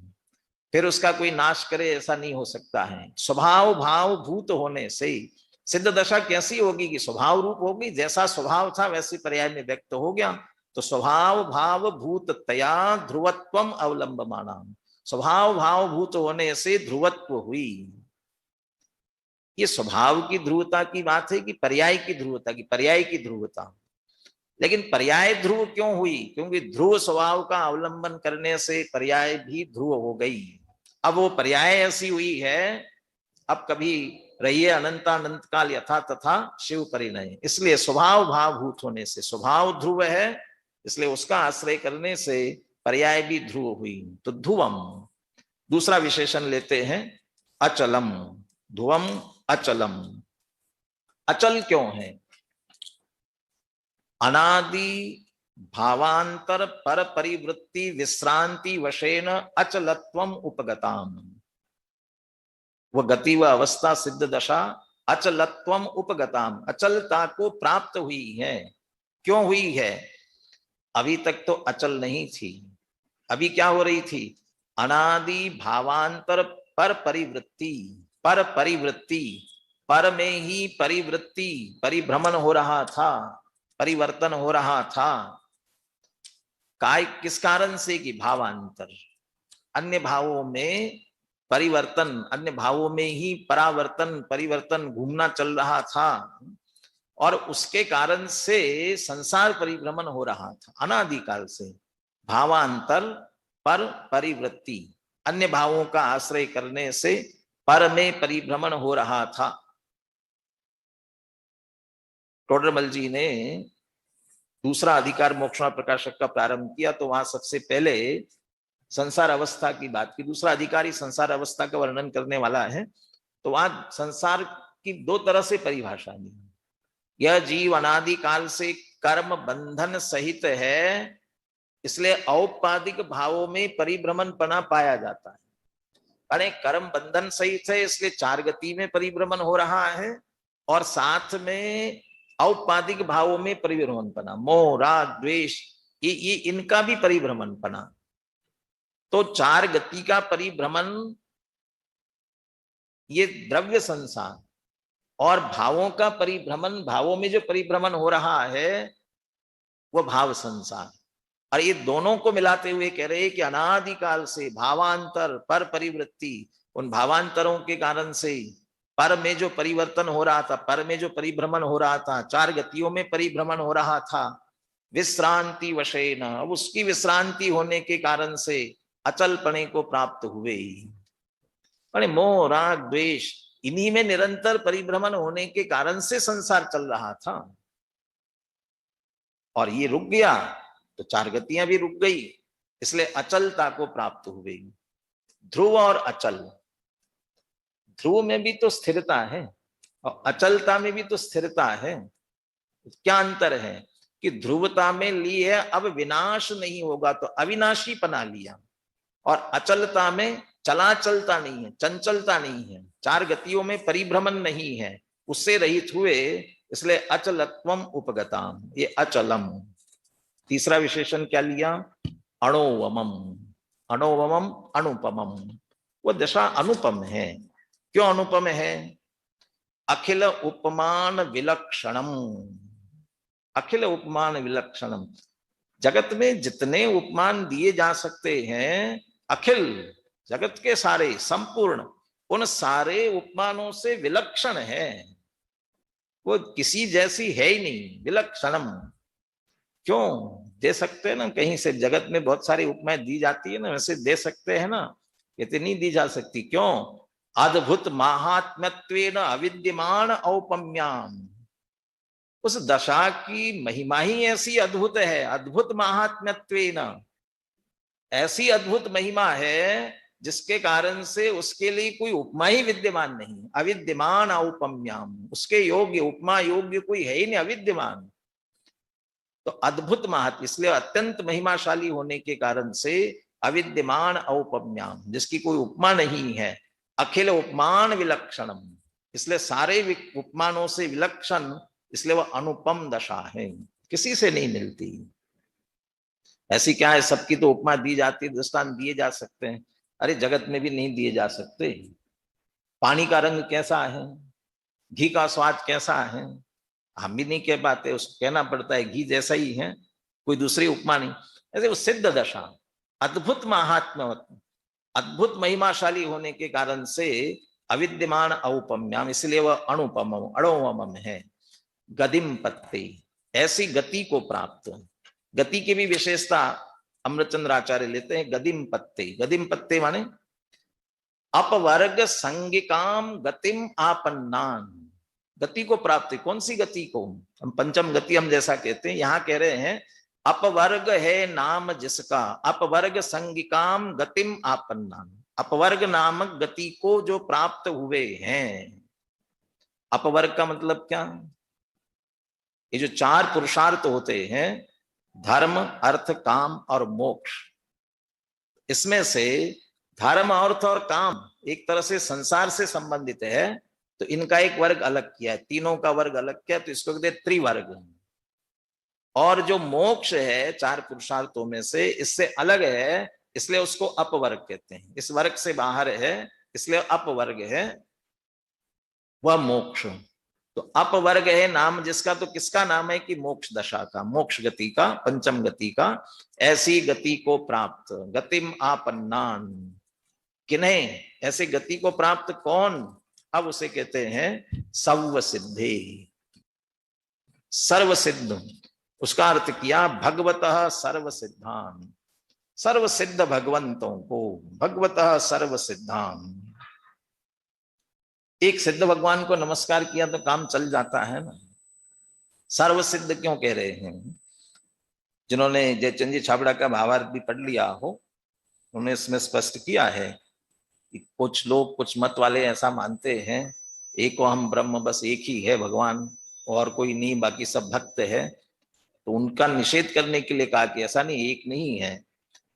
फिर उसका कोई नाश करे ऐसा नहीं हो सकता है। स्वभाव भाव भूत होने से सिद्ध दशा कैसी होगी? कि स्वभाव रूप होगी, जैसा स्वभाव था वैसे पर्याय में व्यक्त हो गया। तो स्वभाव भाव भूत तया ध्रुवत्वम अवलंब माना। स्वभाव भाव भूत होने से ध्रुवत्व हुई। ये स्वभाव की ध्रुवता की बात है कि पर्याय की ध्रुवता की? पर्याय की ध्रुवता। लेकिन पर्याय ध्रुव क्यों हुई? क्योंकि ध्रुव स्वभाव का अवलंबन करने से पर्याय भी ध्रुव हो गई। अब वो पर्याय ऐसी हुई है, अब कभी रहिए अनंतानंत काल यथा तथा शिव परिणय। इसलिए स्वभाव भाव भूत होने से स्वभाव ध्रुव है, इसलिए उसका आश्रय करने से पर्याय भी ध्रुव हुई। तो ध्रुवम। दूसरा विशेषण लेते हैं अचलम। ध्रुवम अचलम। अचल क्यों है? अनादि भावांतर पर परिवृत्ति विश्रांति वशेन अचलत्वम उपगताम। वह गति व अवस्था सिद्ध दशा अचलत्वम उपगताम, अचलता को प्राप्त हुई है। क्यों हुई है? अभी तक तो अचल नहीं थी। अभी क्या हो रही थी? अनादि भावांतर पर परिवृत्ति। पर परिवृत्ति, पर में ही परिवृत्ति परिभ्रमण हो रहा था, परिवर्तन हो रहा था। काय किस कारण से? कि भावांतर, अन्य भावों में परिवर्तन, अन्य भावों में ही परावर्तन परिवर्तन घूमना चल रहा था, और उसके कारण से संसार परिभ्रमण हो रहा था अनादिकाल से। भावांतर पर परिवृत्ति, अन्य भावों का आश्रय करने से पर में परिभ्रमण हो रहा था। टोडरमल जी ने दूसरा अधिकार मोक्षणा प्रकाशक का प्रारंभ किया, तो वहां सबसे पहले संसार अवस्था की बात की। दूसरा अधिकारी संसार अवस्था का वर्णन करने वाला है, तो वहां संसार की दो तरह से परिभाषा दी। यह जीव अनादि काल से कर्म बंधन सहित है, इसलिए औपाधिक भावों में परिभ्रमणपना पाया जाता है। अरे कर्म बंधन सहित है, इसलिए चार गति में परिभ्रमण हो रहा है, और साथ में औपाधिक भावों में परिभ्रमणपना, मोह राग द्वेष, ये इनका भी परिभ्रमणपना। तो चार गति का परिभ्रमण ये द्रव्य संसार, और भावों का परिभ्रमण, भावों में जो परिभ्रमण हो रहा है वो भाव संसार। और ये दोनों को मिलाते हुए कह रहे हैं कि अनादिकाल से भावांतर पर परिवृत्ति, उन भावांतरों के कारण से पर में जो परिवर्तन हो रहा था, पर में जो परिभ्रमण हो रहा था, चार गतियों में परिभ्रमण हो रहा था, विश्रांति वशेन, अब उसकी विश्रांति होने के कारण से अचलपने को प्राप्त हुए। अरे मोह राग द्वेष, इन्हीं में निरंतर परिभ्रमण होने के कारण से संसार चल रहा था, और ये रुक गया तो चार गतियां भी रुक गई, इसलिए अचलता को प्राप्त हुई। ध्रुव और अचल, ध्रुव में भी तो स्थिरता है और अचलता में भी तो स्थिरता है। क्या अंतर है कि ध्रुवता में ली है अब विनाश नहीं होगा तो अविनाशी पना लिया, और अचलता में चला चलता नहीं है, चंचलता नहीं है, चार गतियों में परिभ्रमण नहीं है, उससे रहित हुए, इसलिए अचलत्वम उपगताम, ये अचलम। तीसरा विशेषण क्या लिया? अणोवमम, अणोवमम अनुपमम, वो दशा अनुपम है। क्यों अनुपम है? अखिल उपमान विलक्षणम, अखिल उपमान विलक्षणम, जगत में जितने उपमान दिए जा सकते हैं, अखिल जगत के सारे संपूर्ण, उन सारे उपमानों से विलक्षण है, वो किसी जैसी है ही नहीं, विलक्षणम। क्यों दे सकते हैं ना, कहीं से जगत में बहुत सारी उपमाएं दी जाती है ना, वैसे दे सकते हैं ना, इतनी दी जा सकती। क्यों? अद्भुत महात्म्यत्वेन अविद्यमान औपम्याम, उस दशा की महिमा ही ऐसी अद्भुत है, अद्भुत महात्म्यत्वेन, ऐसी अद्भुत महिमा है जिसके कारण से उसके लिए कोई उपमा ही विद्यमान नहीं, अविद्यमान औपम्याम, उसके योग्य उपमा योग्य कोई है ही नहीं, अविद्यमान। तो अद्भुत महात्म्य, इसलिए अत्यंत महिमाशाली होने के कारण से अविद्यमान औपम्याम, जिसकी कोई उपमा नहीं है, अखिल उपमान विलक्षणम, इसलिए सारे उपमानों से विलक्षण, इसलिए वह अनुपम दशा है, किसी से नहीं मिलती। ऐसी क्या है, सबकी तो उपमा दी जाती, दृष्टांत दिए जा सकते हैं, अरे जगत में भी नहीं दिए जा सकते। पानी का रंग कैसा है, घी का स्वाद कैसा है, हम भी नहीं कह पाते, उसको कहना पड़ता है घी जैसा ही है, कोई दूसरी उपमा नहीं। ऐसे वो सिद्ध दशा, अद्भुत महात्म्य, अद्भुत महिमाशाली होने के कारण से अविद्यमान औपम्याम, इसलिए वह अनुपम अणोवम है। गदिम पत्ते, ऐसी गति को प्राप्त, गति की भी विशेषता अमृतचंद्र आचार्य लेते हैं। गदिम पत्ते, गदिम पत्ते माने अपवर्ग संगिकाम गतिम आपन्नान, गति को प्राप्त। कौन सी गति को? हम पंचम गति हम जैसा कहते हैं, यहां कह रहे हैं अपवर्ग है नाम जिसका, अपवर्ग संगिकाम गतिम आपन्नान, अपवर्ग नामक गति को जो प्राप्त हुए हैं। अपवर्ग का मतलब क्या? ये जो चार पुरुषार्थ होते हैं, धर्म अर्थ काम और मोक्ष, इसमें से धर्म अर्थ और काम एक तरह से संसार से संबंधित है, तो इनका एक वर्ग अलग किया है, तीनों का वर्ग अलग किया, तो इसको कहते हैं त्रिवर्ग। और जो मोक्ष है चार पुरुषार्थों में से, इससे अलग है, इसलिए उसको अपवर्ग कहते हैं, इस वर्ग से बाहर है इसलिए अपवर्ग है, वह मोक्ष। तो अपवर्ग है नाम जिसका, तो किसका नाम है कि मोक्ष दशा का, मोक्ष गति का, पंचम गति का। ऐसी गति को प्राप्त, गतिम आपन्नान, किन्हें? ऐसे गति को प्राप्त कौन? अब उसे कहते हैं सर्व सिद्धे, सर्व सिद्ध। उसका अर्थ किया भगवतः सर्व सिद्धान, सर्व सिद्ध भगवंतों को, भगवतः सर्व सिद्धान। एक सिद्ध भगवान को नमस्कार किया तो काम चल जाता है ना। सर्व सिद्ध क्यों कह रहे हैं? जिन्होंने जयचंद जी छाबड़ा का भावार्थ भी पढ़ लिया हो, उन्होंने इसमें स्पष्ट किया है कि कुछ लोग, कुछ मत वाले ऐसा मानते हैं, एको हम ब्रह्म, बस एक ही है भगवान और कोई नहीं, बाकी सब भक्त है। तो उनका निषेध करने के लिए कहा कि ऐसा नहीं, एक नहीं है,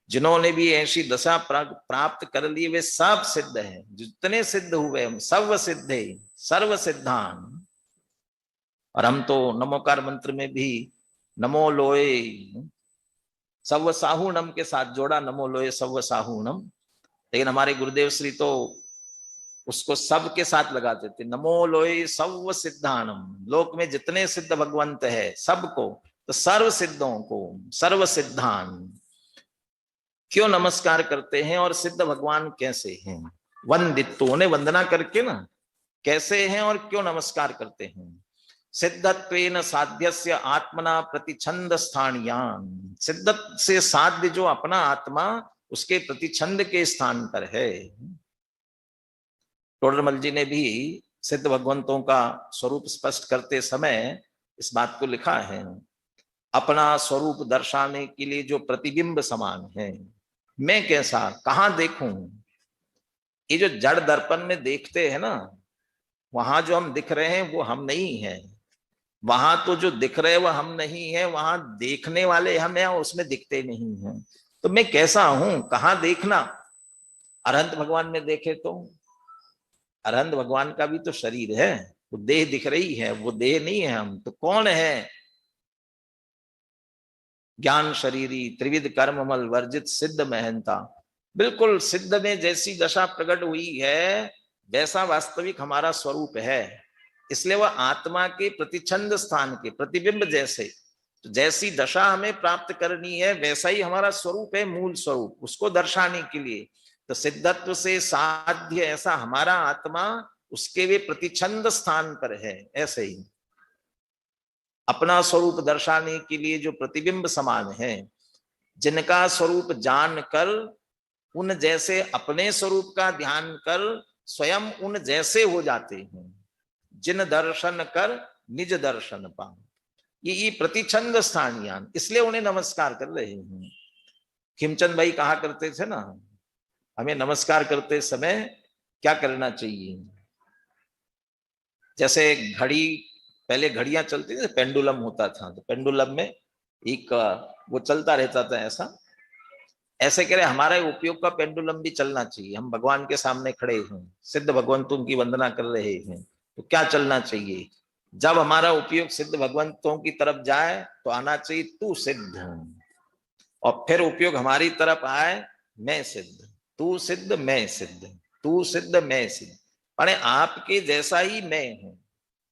जिन्होंने भी ऐसी दशा प्राप्त कर ली वे सब सिद्ध हैं। जितने सिद्ध हुए हम सर्व सिद्धे सर्व सिद्धान। और हम तो नमोकार मंत्र में भी नमो लोए सव साहूणम के साथ जोड़ा, नमो लोए सव साहूणम, लेकिन हमारे गुरुदेव श्री तो उसको सब के साथ लगाते थे, नमो लोए सर्व सिद्धानम। लोक में जितने सिद्ध भगवंत है सबको, तो सर्व सिद्धों को, सर्व सिद्धान क्यों नमस्कार करते हैं। और सिद्ध भगवान कैसे हैं, वंदित, उन्हें वंदना करके ना कैसे हैं और क्यों नमस्कार करते हैं। सिद्धत्वेन साध्यस्य आत्मना प्रतिछंद स्थानियान, सिद्धत से साध्य जो अपना आत्मा उसके प्रतिछंद के स्थान पर है। टोडरमल जी ने भी सिद्ध भगवंतों का स्वरूप स्पष्ट करते समय इस बात को लिखा है, अपना स्वरूप दर्शाने के लिए जो प्रतिबिंब समान है। मैं कैसा, कहां देखूं। ये जो जड़ दर्पण में देखते हैं ना, वहां जो हम दिख रहे हैं वो हम नहीं है, वहां तो जो दिख रहे हैं वो हम नहीं है, वहां देखने वाले हम हैं, उसमें दिखते नहीं हैं। तो मैं कैसा हूं, कहां देखना। अरहंत भगवान में देखे तो अरहंत भगवान का भी तो शरीर है, वो देह दिख रही है, वो देह नहीं है हम। तो कौन है, ज्ञान शरीरी त्रिविध कर्ममल वर्जित सिद्ध महंता। बिल्कुल सिद्ध में जैसी दशा प्रकट हुई है वैसा वास्तविक हमारा स्वरूप है। इसलिए वह आत्मा के प्रतिछंद स्थान के प्रतिबिंब जैसे, तो जैसी दशा हमें प्राप्त करनी है वैसा ही हमारा स्वरूप है, मूल स्वरूप, उसको दर्शाने के लिए। तो सिद्धत्व से साध्य ऐसा हमारा आत्मा उसके वे प्रतिछंद स्थान पर है। ऐसे ही अपना स्वरूप दर्शाने के लिए जो प्रतिबिंब समान है, जिनका स्वरूप जानकर उन जैसे अपने स्वरूप का ध्यान कर स्वयं उन जैसे हो जाते हैं। जिन दर्शन कर निज दर्शन पा, ये प्रतिछंद स्थानियान, इसलिए उन्हें नमस्कार कर रहे हैं। खिमचंद भाई कहा करते थे ना, हमें नमस्कार करते समय क्या करना चाहिए। जैसे घड़ी, पहले घड़ियां चलती थी, पेंडुलम होता था, तो पेंडुलम में एक वो चलता रहता था ऐसा, ऐसे कह रहे हमारा उपयोग का पेंडुलम भी चलना चाहिए। हम भगवान के सामने खड़े हैं, सिद्ध भगवंतों की वंदना कर रहे हैं, तो क्या चलना चाहिए। जब हमारा उपयोग सिद्ध भगवंतों की तरफ जाए तो आना चाहिए तू सिद्ध, और फिर उपयोग हमारी तरफ आए मैं सिद्ध, तू सिद्ध मैं सिद्ध, तू सिद्ध मैं सिद्ध, अरे आपके जैसा ही मैं हूं।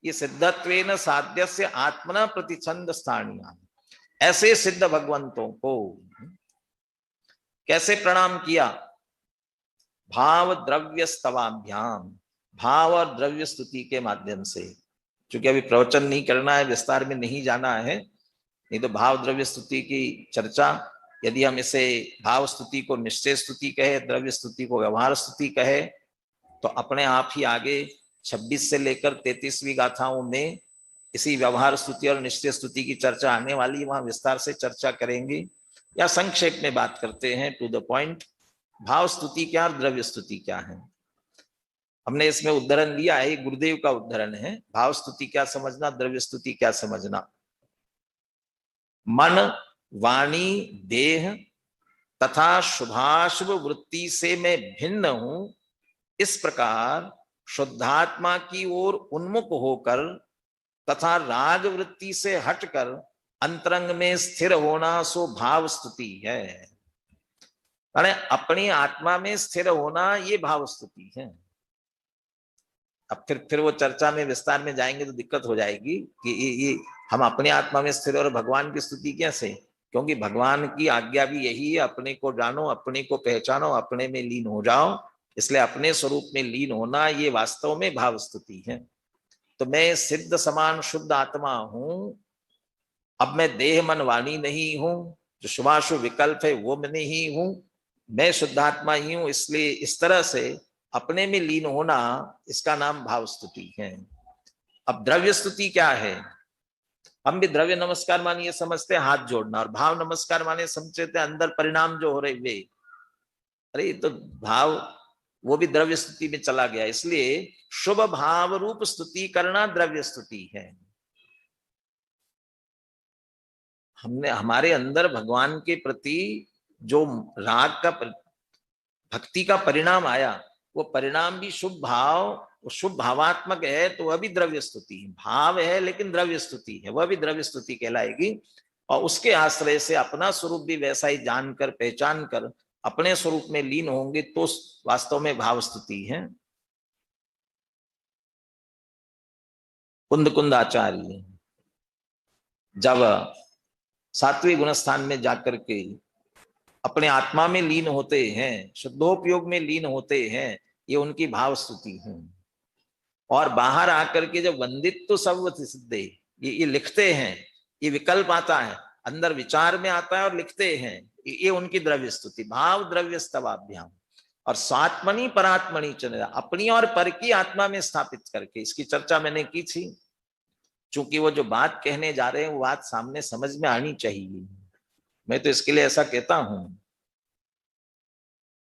ये सिद्धत्वेन साध्यस्य आत्मना प्रतिछंद स्थानिया। ऐसे सिद्ध भगवंतों को कैसे प्रणाम किया, भाव द्रव्य स्तवाभ्याम, भाव और द्रव्य स्तुति के माध्यम से। क्योंकि अभी प्रवचन नहीं करना है, विस्तार में नहीं जाना है, नहीं तो भाव द्रव्य स्तुति की चर्चा, यदि हम इसे भाव स्तुति को निश्चय स्तुति कहे, द्रव्य स्तुति को व्यवहार स्तुति कहे, तो अपने आप ही आगे 26 से लेकर 33वीं गाथाओं में इसी व्यवहार स्तुति और निश्चय स्तुति की चर्चा आने वाली, वहां विस्तार से चर्चा करेंगे। या संक्षेप में बात करते हैं, टू द पॉइंट, भाव स्तुति क्या और द्रव्य स्तुति क्या है। हमने इसमें उद्धरण लिया है, गुरुदेव का उद्धरण है। भाव स्तुति क्या समझना, द्रव्य स्तुति क्या समझना। मन वाणी देह तथा शुभाशुभ वृत्ति से मैं भिन्न हूं, इस प्रकार शुद्धात्मा की ओर उन्मुख होकर तथा राग वृत्ति से हटकर अंतरंग में स्थिर होना सो भाव स्तुति है। अरे अपनी आत्मा में स्थिर होना ये भाव स्तुति है। अब फिर वो चर्चा में विस्तार में जाएंगे तो दिक्कत हो जाएगी कि ये हम अपने आत्मा में स्थिर और भगवान की स्तुति कैसे, क्योंकि भगवान की आज्ञा भी यही है, अपने को जानो, अपने को पहचानो, अपने में लीन हो जाओ। इसलिए अपने स्वरूप में लीन होना ये वास्तव में भाव स्तुति है। तो मैं सिद्ध समान शुद्ध आत्मा हूं, अब मैं देह मन वाणी नहीं हूं, जो शुभाशुभ विकल्प है वो मैं नहीं हूं, मैं शुद्धात्मा ही हूं। इसलिए इस तरह से अपने में लीन होना, इसका नाम भाव स्तुति है। अब द्रव्य स्तुति क्या है, हम भी द्रव्य नमस्कार माने ये समझते हैं हाथ जोड़ना, और भाव नमस्कार माने समझते हैं अंदर परिणाम जो हो रहे वे। अरे तो भाव वो भी द्रव्य स्तुति में चला गया। इसलिए शुभ भाव रूप स्तुति करना द्रव्य स्तुति है। हमने हमारे अंदर भगवान के प्रति जो राग का भक्ति का परिणाम आया, वो परिणाम भी शुभ भाव, वो शुभ भावात्मक है, तो वह भी द्रव्य स्तुति भाव है, लेकिन द्रव्य स्तुति है, वह भी द्रव्य स्तुति कहलाएगी। और उसके आश्रय से अपना स्वरूप भी वैसा ही जानकर पहचान कर अपने स्वरूप में लीन होंगे तो वास्तव में भाव स्तुति है। कुंद कुंद आचार्य जब सात्विक गुणस्थान में जाकर के अपने आत्मा में लीन होते हैं, शुद्धोपयोग में लीन होते हैं, ये उनकी भाव स्तुति है। और बाहर आकर के जब वंदित तो सब सिद्धे ये लिखते हैं, ये विकल्प आता है, अंदर विचार में आता है और लिखते हैं, ये उनकी द्रव्य स्तुति, भाव द्रव्य स्तवाभ्याम। और स्वात्मनि परात्मनि चंद्र, अपनी और पर की आत्मा में स्थापित करके, इसकी चर्चा मैंने की थी। चूंकि वो जो बात कहने जा रहे हैं वो बात सामने समझ में आनी चाहिए। मैं तो इसके लिए ऐसा कहता हूं,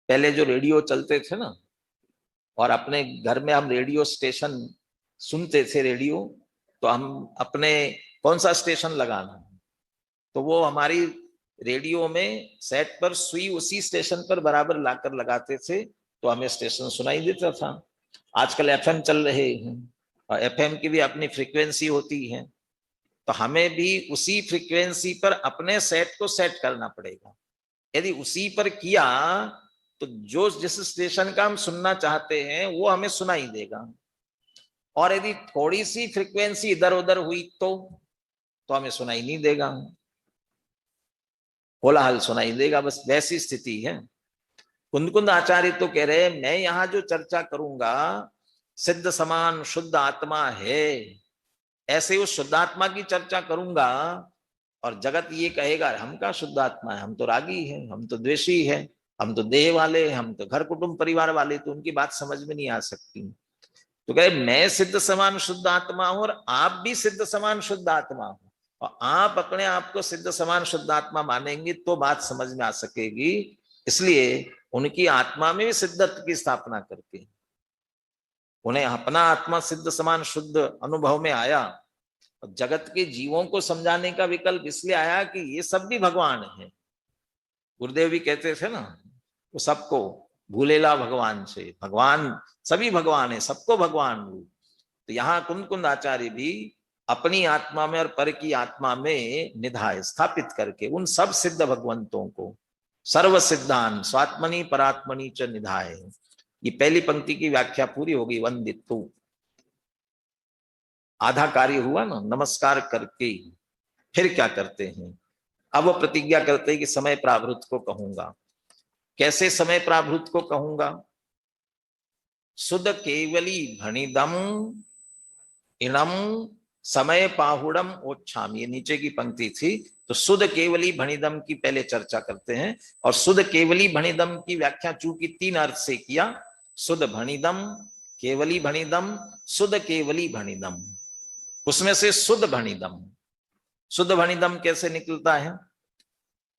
पहले जो रेडियो चलते थे ना, और अपने घर में हम रेडियो स्टेशन सुनते थे रेडियो, तो हम अपने कौन सा स्टेशन लगाना, तो वो हमारी रेडियो में सेट पर सुई उसी स्टेशन पर बराबर लाकर लगाते थे, तो हमें स्टेशन सुनाई देता था। आजकल एफएम चल रहे हैं और एफएम की भी अपनी फ्रीक्वेंसी होती है, तो हमें भी उसी फ्रीक्वेंसी पर अपने सेट को सेट करना पड़ेगा। यदि उसी पर किया तो जो जिस स्टेशन का हम सुनना चाहते हैं वो हमें सुनाई देगा, और यदि थोड़ी सी फ्रीक्वेंसी इधर उधर हुई तो हमें सुनाई नहीं देगा, कोलाहल सुनाई देगा। बस वैसी स्थिति है। कुंद आचार्य तो कह रहे हैं, मैं यहां जो चर्चा करूंगा सिद्ध समान शुद्ध आत्मा है, ऐसे उस शुद्ध आत्मा की चर्चा करूंगा। और जगत ये कहेगा, हम का शुद्ध आत्मा है, हम तो रागी हैं, हम तो द्वेषी हैं, हम तो देह वाले, हम तो घर कुटुंब परिवार वाले, तो उनकी बात समझ में नहीं आ सकती। तो कहे मैं सिद्ध समान शुद्ध आत्मा हूं और आप भी सिद्ध समान शुद्ध आत्मा हो, और आप अपने आप को सिद्ध समान शुद्ध आत्मा मानेंगे तो बात समझ में आ सकेगी। इसलिए उनकी आत्मा में भी सिद्धत्व की स्थापना करके उन्हें अपना आत्मा सिद्ध समान शुद्ध अनुभव में आया। और जगत के जीवों को समझाने का विकल्प इसलिए आया कि ये सब भी भगवान है। गुरुदेव भी कहते थे ना, वो सबको भूलेला भगवान से, भगवान सभी भगवान है, सबको भगवान रूप। तो यहाँ कुंद आचार्य भी अपनी आत्मा में और पर की आत्मा में निधाय स्थापित करके उन सब सिद्ध भगवंतों को सर्व सिद्धांत स्वात्मनि परात्मनि च निधाय। ये पहली पंक्ति की व्याख्या पूरी होगी। वंदितु आधा कार्य हुआ ना, नमस्कार करके फिर क्या करते हैं, अब वो प्रतिज्ञा करते हैं कि समय प्रावृत को कहूंगा। कैसे समय प्रावृत को कहूंगा? सुद केवली भणिदम इणम समय पाहुड़म ओच्छाम, ये नीचे की पंक्ति थी। तो सुद केवली भणिदम की पहले चर्चा करते हैं, और सुद केवली भणिदम की व्याख्या चूंकि तीन अर्थ से किया, सुद भणिदम, केवली भणिदम, सुद केवली भणिदम। उसमें से सुद भणिदम, शुद्ध भणिदम कैसे निकलता है?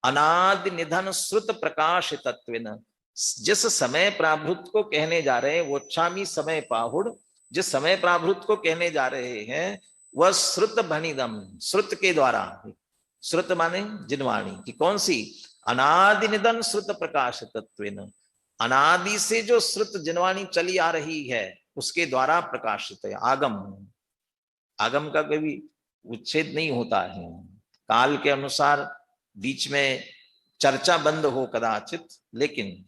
अनादि निधन श्रुत प्रकाश तत्विन, जिस समय प्राभृत को कहने जा रहे हैं, वो छामी समय पाहुड़, जिस समय प्राभृत को कहने जा रहे हैं वह श्रुत भणिदम, श्रुत के द्वारा, श्रुत माने जिनवाणी की, कौन सी? अनादि निधन श्रुत प्रकाश तत्विन, अनादि से जो श्रुत जिनवाणी चली आ रही है उसके द्वारा प्रकाशित है। आगम, आगम का कभी उच्छेद नहीं होता है, काल के अनुसार बीच में चर्चा बंद हो कदाचित, लेकिन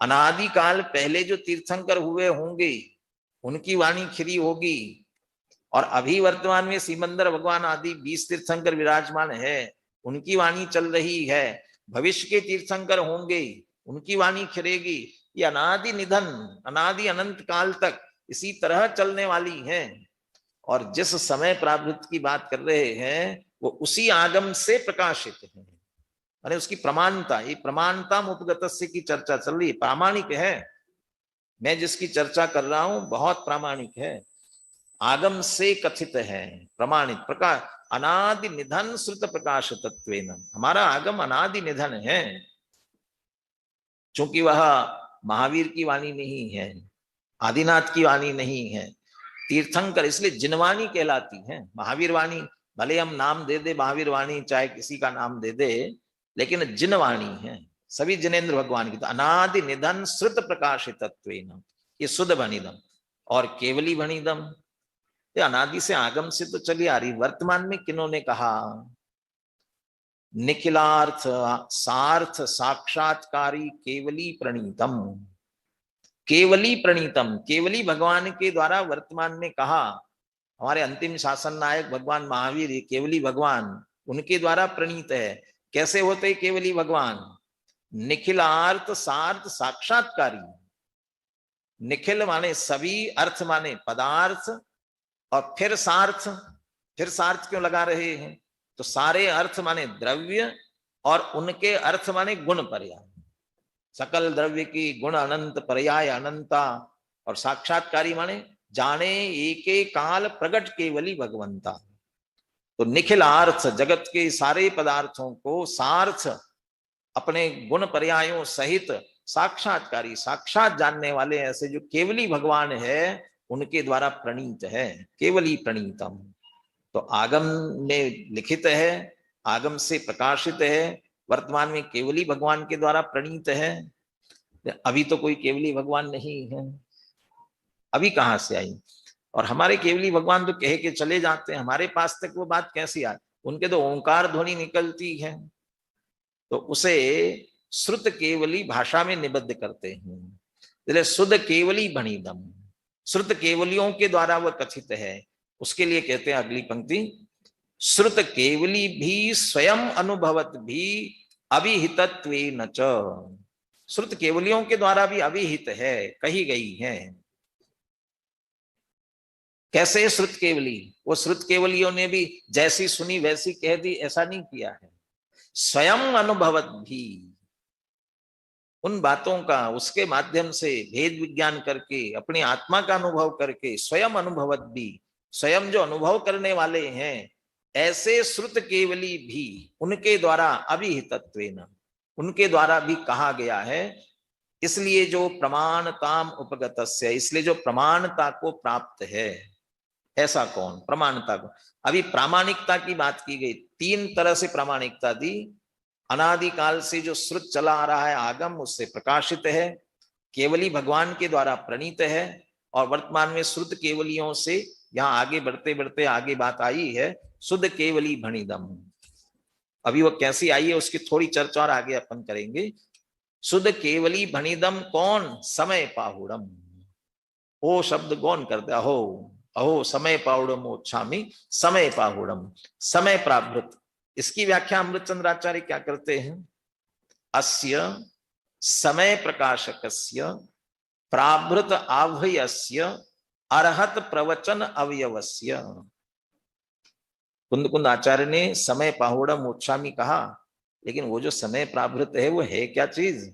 अनादि काल पहले जो तीर्थंकर हुए होंगे उनकी वाणी खिरी होगी, और अभी वर्तमान में सिमंदर भगवान आदि 20 तीर्थंकर विराजमान है, उनकी वाणी चल रही है। भविष्य के तीर्थंकर होंगे, उनकी वाणी खिरेगी। ये अनादि निधन, अनादि अनंत काल तक इसी तरह चलने वाली है। और जिस समय प्रारब्ध की बात कर रहे हैं वो उसी आगम से प्रकाशित है, अरे उसकी प्रमाणता, ये प्रमाणता उपगतस्य की चर्चा चल रही है, प्रामाणिक है। मैं जिसकी चर्चा कर रहा हूं बहुत प्रामाणिक है, आगम से कथित है, प्रमाणित प्रकाश। अनादि निधन श्रुत प्रकाश तत्वेन, हमारा आगम अनादि निधन है। चूंकि वह महावीर की वाणी नहीं है, आदिनाथ की वाणी नहीं है, तीर्थंकर, इसलिए जिनवाणी कहलाती है। महावीर वाणी भले हम नाम दे दे महावीर वाणी, चाहे किसी का नाम दे दे, लेकिन जिन वाणी है सभी जिनेन्द्र भगवान की। तो अनादि निधन श्रुत प्रकाशितत्वेन, ये शुद्ध भणिदम और केवली भणिदम, ये अनादि से आगम से तो चली आ रही। वर्तमान में किन्होंने कहा? निखिलार्थ सार्थ साक्षात्कारी केवली प्रणीतम, केवली प्रणीतम, केवली भगवान के द्वारा वर्तमान में कहा। हमारे अंतिम शासन नायक भगवान महावीर, केवली भगवान, उनके द्वारा प्रणीत है। कैसे होते केवली भगवान? निखिलार्थ सार्थ साक्षात्कारी। निखिल माने सभी, अर्थ माने पदार्थ, और फिर सार्थ। फिर सार्थ क्यों लगा रहे हैं? तो सारे अर्थ माने द्रव्य, और उनके अर्थ माने गुण पर्याय। सकल द्रव्य की गुण अनंत, पर्याय अनंता, और साक्षात्कारी माने जाने एके काल प्रगट केवली भगवंता। तो निखिलार्थ, जगत के सारे पदार्थों को सार्थ, अपने गुण पर्यायों सहित साक्षात्कारी, साक्षात जानने वाले ऐसे जो केवली भगवान है, उनके द्वारा प्रणीत है, केवली प्रणीतम। तो आगम में लिखित है, आगम से प्रकाशित है, वर्तमान में केवली भगवान के द्वारा प्रणीत है। अभी तो कोई केवली भगवान नहीं है, अभी कहां से आई? और हमारे केवली भगवान तो कह के चले जाते हैं, हमारे पास तक वो बात कैसी आए? उनके तो ओंकार ध्वनि निकलती है, तो उसे श्रुत केवली भाषा में निबद्ध करते हैं। इसलिए शुद्ध केवली भणिदम, श्रुत केवलियों के द्वारा वह कथित है। उसके लिए कहते हैं अगली पंक्ति, श्रुत केवली भी स्वयं अनुभवत भी अभिहितत्वेन च। श्रुत केवलियों के द्वारा भी अभिहित है, कही गई है। कैसे श्रुत केवली? वो श्रुत केवलियों ने भी जैसी सुनी वैसी कह दी, ऐसा नहीं किया है। स्वयं अनुभवत भी, उन बातों का उसके माध्यम से भेद विज्ञान करके, अपनी आत्मा का अनुभव करके, स्वयं अनुभवत भी, स्वयं जो अनुभव करने वाले हैं, ऐसे श्रुत केवली भी उनके द्वारा अभिहितत्वेन, उनके द्वारा भी कहा गया है। इसलिए जो प्रमाणताम उपगतस्य, इसलिए जो प्रमाणता को प्राप्त है। ऐसा कौन? प्रमाणता को। अभी प्रामाणिकता की बात की गई, तीन तरह से प्रामाणिकता दी। अनादिकाल से जो श्रुत चला आ रहा है आगम, उससे प्रकाशित है, केवली भगवान के द्वारा प्रणीत है, और वर्तमान में श्रुत केवलियों से यहाँ आगे बढ़ते बढ़ते आगे बात आई है शुद्ध केवली भणिदम। अभी वो कैसी आई है उसकी थोड़ी चर्चा और आगे अपन करेंगे। शुद्ध केवली भणिदम कौन? समय पाहुड़म। ओ शब्द गौन करते, अहो अहो समय पाहुड़म ओछामी, समय पाहुड़म, समय प्राभृत। इसकी व्याख्या अमृतचंद्राचार्य क्या करते हैं? अस्य समय प्रकाशकस्य प्राभृत आभयस्य अर्हत प्रवचन अवयवस्य। कुंद कुंद आचार्य ने समय पाहुड़म ओछामी कहा, लेकिन वो जो समय प्राभृत है वो है क्या चीज?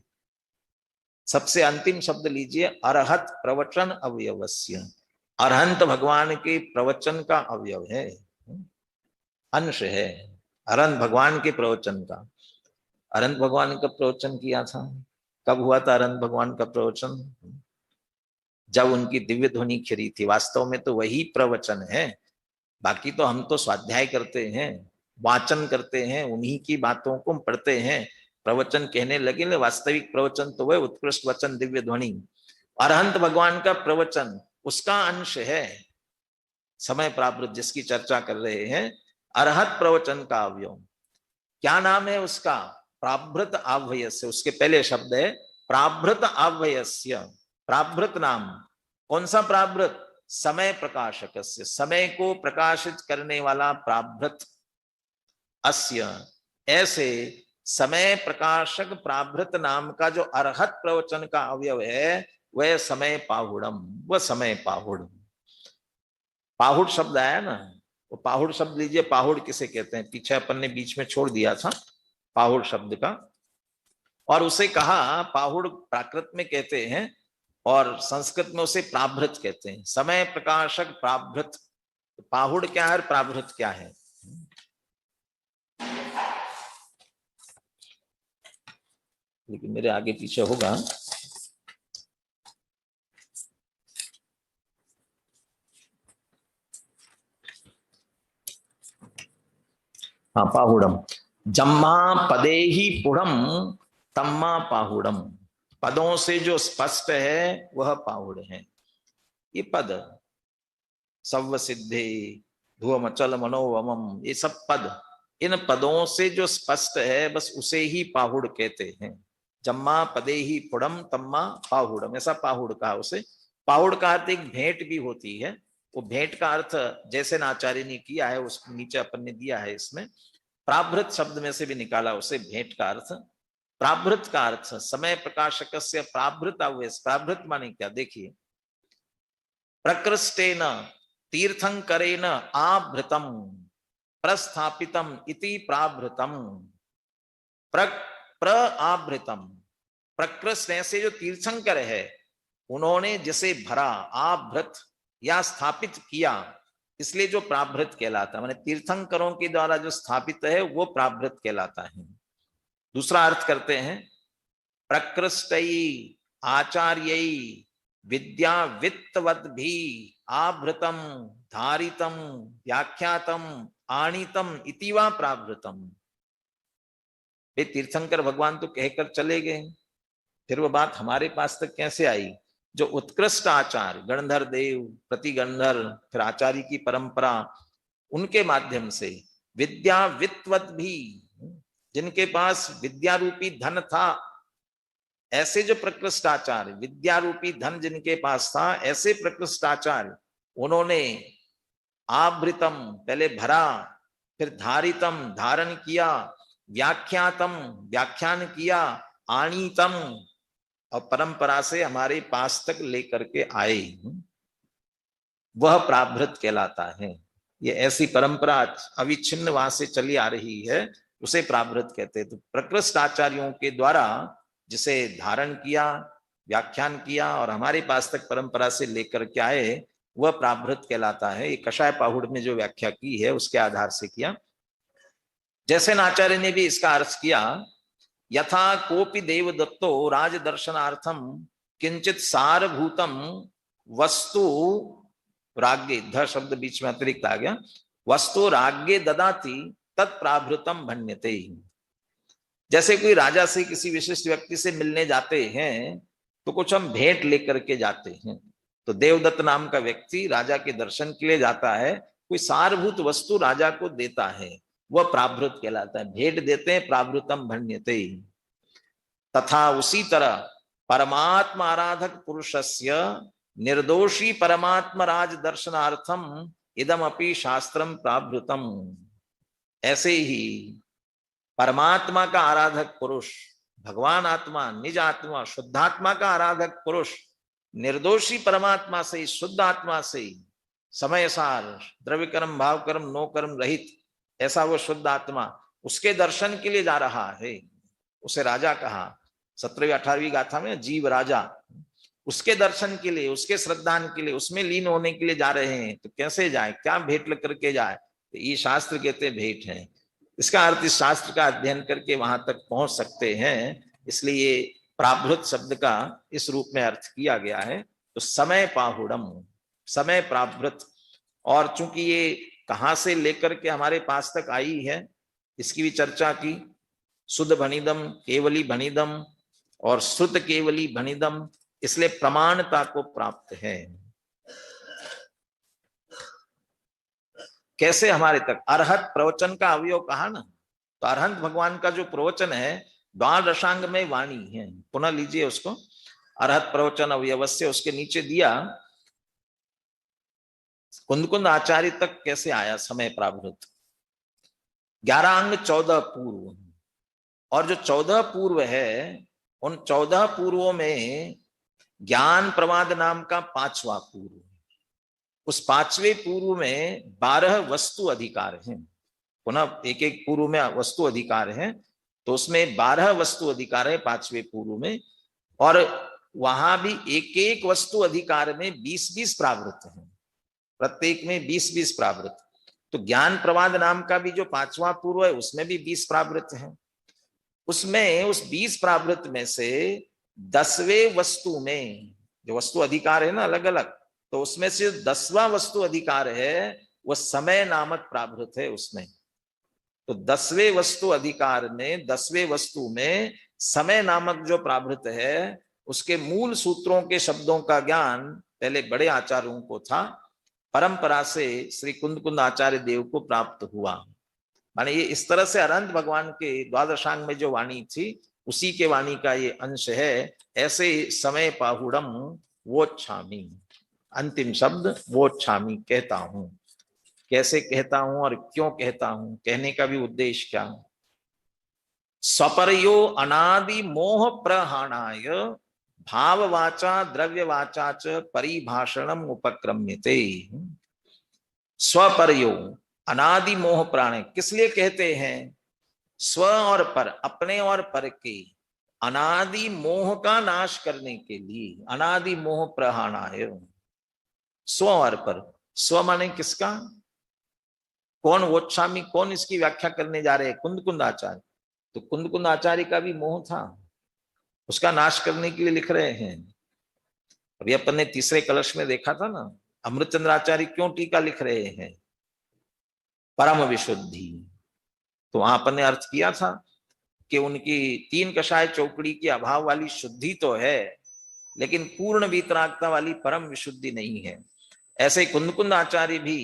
सबसे अंतिम शब्द लीजिए, अर्हत प्रवचन अवयवस्य। अरहंत भगवान के प्रवचन का अवयव है, अंश है अरहंत भगवान के प्रवचन का। अरहंत भगवान का प्रवचन किया था, कब हुआ था अरहंत भगवान का प्रवचन? जब उनकी दिव्य ध्वनि खिरी थी। वास्तव में तो वही प्रवचन है, बाकी तो हम तो स्वाध्याय करते हैं, वाचन करते हैं, उन्हीं की बातों को पढ़ते हैं, प्रवचन कहने लगे। वास्तविक प्रवचन तो वह उत्कृष्ट वचन दिव्य ध्वनि, अरहंत भगवान का प्रवचन उसका अंश है। समय प्राप्त जिसकी चर्चा कर रहे हैं, अरहत प्रवचन का अवयव। क्या नाम है उसका? प्राभृत आभयस्य। उसके पहले शब्द है प्राभृत आभयस्य। प्राभृत नाम कौन सा? प्राभृत समय प्रकाशकस्य, समय को प्रकाशित करने वाला प्राभृत। अस्य, ऐसे समय प्रकाशक प्राभृत नाम का जो अर्हत प्रवचन का अवयव है वह समय पाहुड़म, वह समय पाहुड़। पाहुड़ शब्द आया ना, वो पाहुड़ शब्द लीजिए। पाहुड़ किसे कहते हैं? पीछे अपन ने बीच में छोड़ दिया था पाहुड़ शब्द का, और उसे कहा पाहुड़ प्राकृत में कहते हैं और संस्कृत में उसे प्राभृत कहते हैं। समय प्रकाशक प्राभृत। पाहुड़ क्या है, प्राभृत क्या है? लेकिन मेरे आगे पीछे होगा। हाँ, पाहुड़म। जम्मा पदे ही पुढ़म तम्मा पाहुड़म। पदों से जो स्पष्ट है वह पाहुड़ है। ये पद सव्व सिद्धे धुवमचल मनोवमम, ये सब पद, इन पदों से जो स्पष्ट है बस उसे ही पाहुड़ कहते हैं। जम्मा पदे ही पुढ़म तम्मा पाहुड़म, ऐसा पाहुड़ कहा उसे। पाहुड़ का अर्थ एक भेंट भी होती है। वो भेंट का अर्थ जैसे आचार्य ने किया है उसको नीचे अपन ने दिया है इसमें, प्राभृत शब्द में से भी निकाला उसे भेंट का अर्थ। प्राभृत का अर्थ समय प्रकाशक से प्राभृत अव्यस। प्राभृत माने क्या, देखिए, प्रकृष्टेन तीर्थंकरेण आभृतम प्रस्थापितम इति प्राभृतम। प्र आभृतम, प्रकृष्ट से जो तीर्थंकर है उन्होंने जिसे भरा, आभृत या स्थापित किया, इसलिए जो प्राभृत कहलाता है। माने तीर्थंकरों के द्वारा जो स्थापित है वो प्राभृत कहलाता है। दूसरा अर्थ करते हैं, प्रकृष्टई आचार्यई विद्या वित्तवद भी आभृतम धारितम व्याख्यातम आनीतम इति वा प्राभृतम। वे तीर्थंकर भगवान तो कहकर चले गए, फिर वो बात हमारे पास तक कैसे आई? जो उत्कृष्ट आचार्य गणधर देव, प्रति गणधर, फिर आचार्य की परंपरा, उनके माध्यम से विद्या वित्तवत भी, जिनके पास विद्या रूपी धन था, ऐसे जो प्रकृष्ट आचार्य, विद्या रूपी धन जिनके पास था, ऐसे प्रकृष्ट आचार्य, उन्होंने आभृतम पहले भरा, फिर धारितम धारण किया, व्याख्यातम व्याख्यान किया, आनीतम और परंपरा से हमारे पास तक लेकर के आए, वह प्राभृत कहलाता है। ये ऐसी परंपरा अविच्छिन्न वहां से चली आ रही है, उसे प्राभृत कहते हैं। तो प्रकृष्ट आचार्यों के द्वारा जिसे धारण किया, व्याख्यान किया और हमारे पास तक परंपरा से लेकर के आए, वह प्राभृत कहलाता है। ये कषाय पाहुड़ में जो व्याख्या की है उसके आधार से किया। जैसे आचार्य ने भी इसका अर्थ किया, यथा कोपि देव दत्तो राज दर्शनार्थम किंचित सारभूतम वस्तु राज्ञे, ध शब्द बीच में अतिरिक्त आ गया, वस्तु राज्ञे ददाति तत्प्राभृतम भण्यते। जैसे कोई राजा से किसी विशिष्ट व्यक्ति से मिलने जाते हैं तो कुछ हम भेंट लेकर के जाते हैं, तो देवदत्त नाम का व्यक्ति राजा के दर्शन के लिए जाता है, कोई सारभूत वस्तु राजा को देता है, वह प्राभृत कहलाता है। भेंट देते हैं, प्राभृतम भण्यते। तथा उसी तरह परमात्मा आराधक पुरुषस्य निर्दोषी परमात्मा राज दर्शनार्थम इदम अपि शास्त्रम प्राभृतम। ऐसे ही परमात्मा का आराधक पुरुष, भगवान आत्मा, निज आत्मा, शुद्धात्मा का आराधक पुरुष, निर्दोषी परमात्मा से, शुद्ध आत्मा से, समय सार, द्रव्य कर्म भाव कर्म नो कर्म रहित, ऐसा वो शुद्ध आत्मा, उसके दर्शन के लिए जा रहा है। उसे राजा कहा 17वीं 18वीं गाथा में, जीव राजा, उसके दर्शन के लिए, उसके श्रद्धान के लिए, उसमें लीन होने के लिए जा रहे हैं। तो कैसे जाए, क्या भेंट लेकर के जाए? तो ये शास्त्र कहते भेंट है। इसका अर्थ इस शास्त्र का अध्ययन करके वहां तक पहुंच सकते हैं, इसलिए प्राभृत शब्द का इस रूप में अर्थ किया गया है। तो समय पाहुड़म, समय प्राभृत। और चूंकि ये कहां से लेकर के हमारे पास तक आई है इसकी भी चर्चा की। शुद्ध भणिदम, केवली भणिदम और श्रुत केवली भणिदम, इसलिए प्रमाणता को प्राप्त है। कैसे हमारे तक? अरहत प्रवचन का अवयव कहा ना, तो अरहंत भगवान का जो प्रवचन है द्वादशांग में वाणी है, पुनः लीजिए उसको, अरहत प्रवचन अवयवस्य, उसके नीचे दिया कुंद आचार्य तक कैसे आया समय प्राभृत। 11 अंग 14 पूर्व, और जो 14 पूर्व है उन 14 पूर्वों में ज्ञान प्रवाद नाम का 5वां पूर्व, उस 5वें पूर्व में 12 वस्तु अधिकार हैं। पुनः एक एक पूर्व में वस्तु अधिकार है, तो उसमें 12 वस्तु अधिकार है 5वें पूर्व में, और वहां भी एक एक वस्तु अधिकार में 20-20 प्रावृत्त हैं, प्रत्येक में 20-20 प्रावृत्त। तो ज्ञान प्रवाद नाम का भी जो 5वां पूर्व है उसमें भी 20 प्रावृत्त हैं। उसमें उस 20 प्रावृत्त में से 10वें वस्तु में जो वस्तु अधिकार है ना अलग अलग, तो उसमें से 10वां वस्तु अधिकार है वो समय नामक प्रावृत्त है उसमें। तो 10वें वस्तु अधिकार में 10वें वस्तु में समय नामक जो प्राभृत है, उसके मूल सूत्रों के शब्दों का ज्ञान पहले बड़े आचार्यों को था, परंपरा से श्री कुंद कुंद आचार्य देव को प्राप्त हुआ। माने ये इस तरह से अनंत भगवान के द्वादशांग में जो वाणी थी उसी के वाणी का ये अंश है। ऐसे समय पाहुड़म वोच्छामि, अंतिम शब्द वोच्छामि, कहता हूं। कैसे कहता हूं और क्यों कहता हूं, कहने का भी उद्देश्य क्या? स्वपर्यो अनादि मोह प्रहाणाय भाववाचा द्रव्यवाचा च परिभाषणम उपक्रम्यते। स्वपर्यो अनादि मोह प्राण किस लिए कहते हैं? स्व और पर, अपने और पर के अनादि मोह का नाश करने के लिए। अनादि मोह प्रहाणाय, स्व और पर। स्व माने किसका? कौन वोच्छामी, कौन इसकी व्याख्या करने जा रहे हैं? कुंद कुंद आचार्य। तो कुंद कुंद आचार्य का भी मोह था, उसका नाश करने के लिए लिख रहे हैं। अभी अपन ने तीसरे कलश में देखा था ना, अमृतचंद्र आचार्य क्यों टीका लिख रहे हैं? परम विशुद्धि। तो वहां अपन ने अर्थ किया था कि उनकी 3 कषाय चौकड़ी की अभाव वाली शुद्धि तो है, लेकिन पूर्ण वीतरागता वाली परम विशुद्धि नहीं है। ऐसे कुंद कुंद आचार्य भी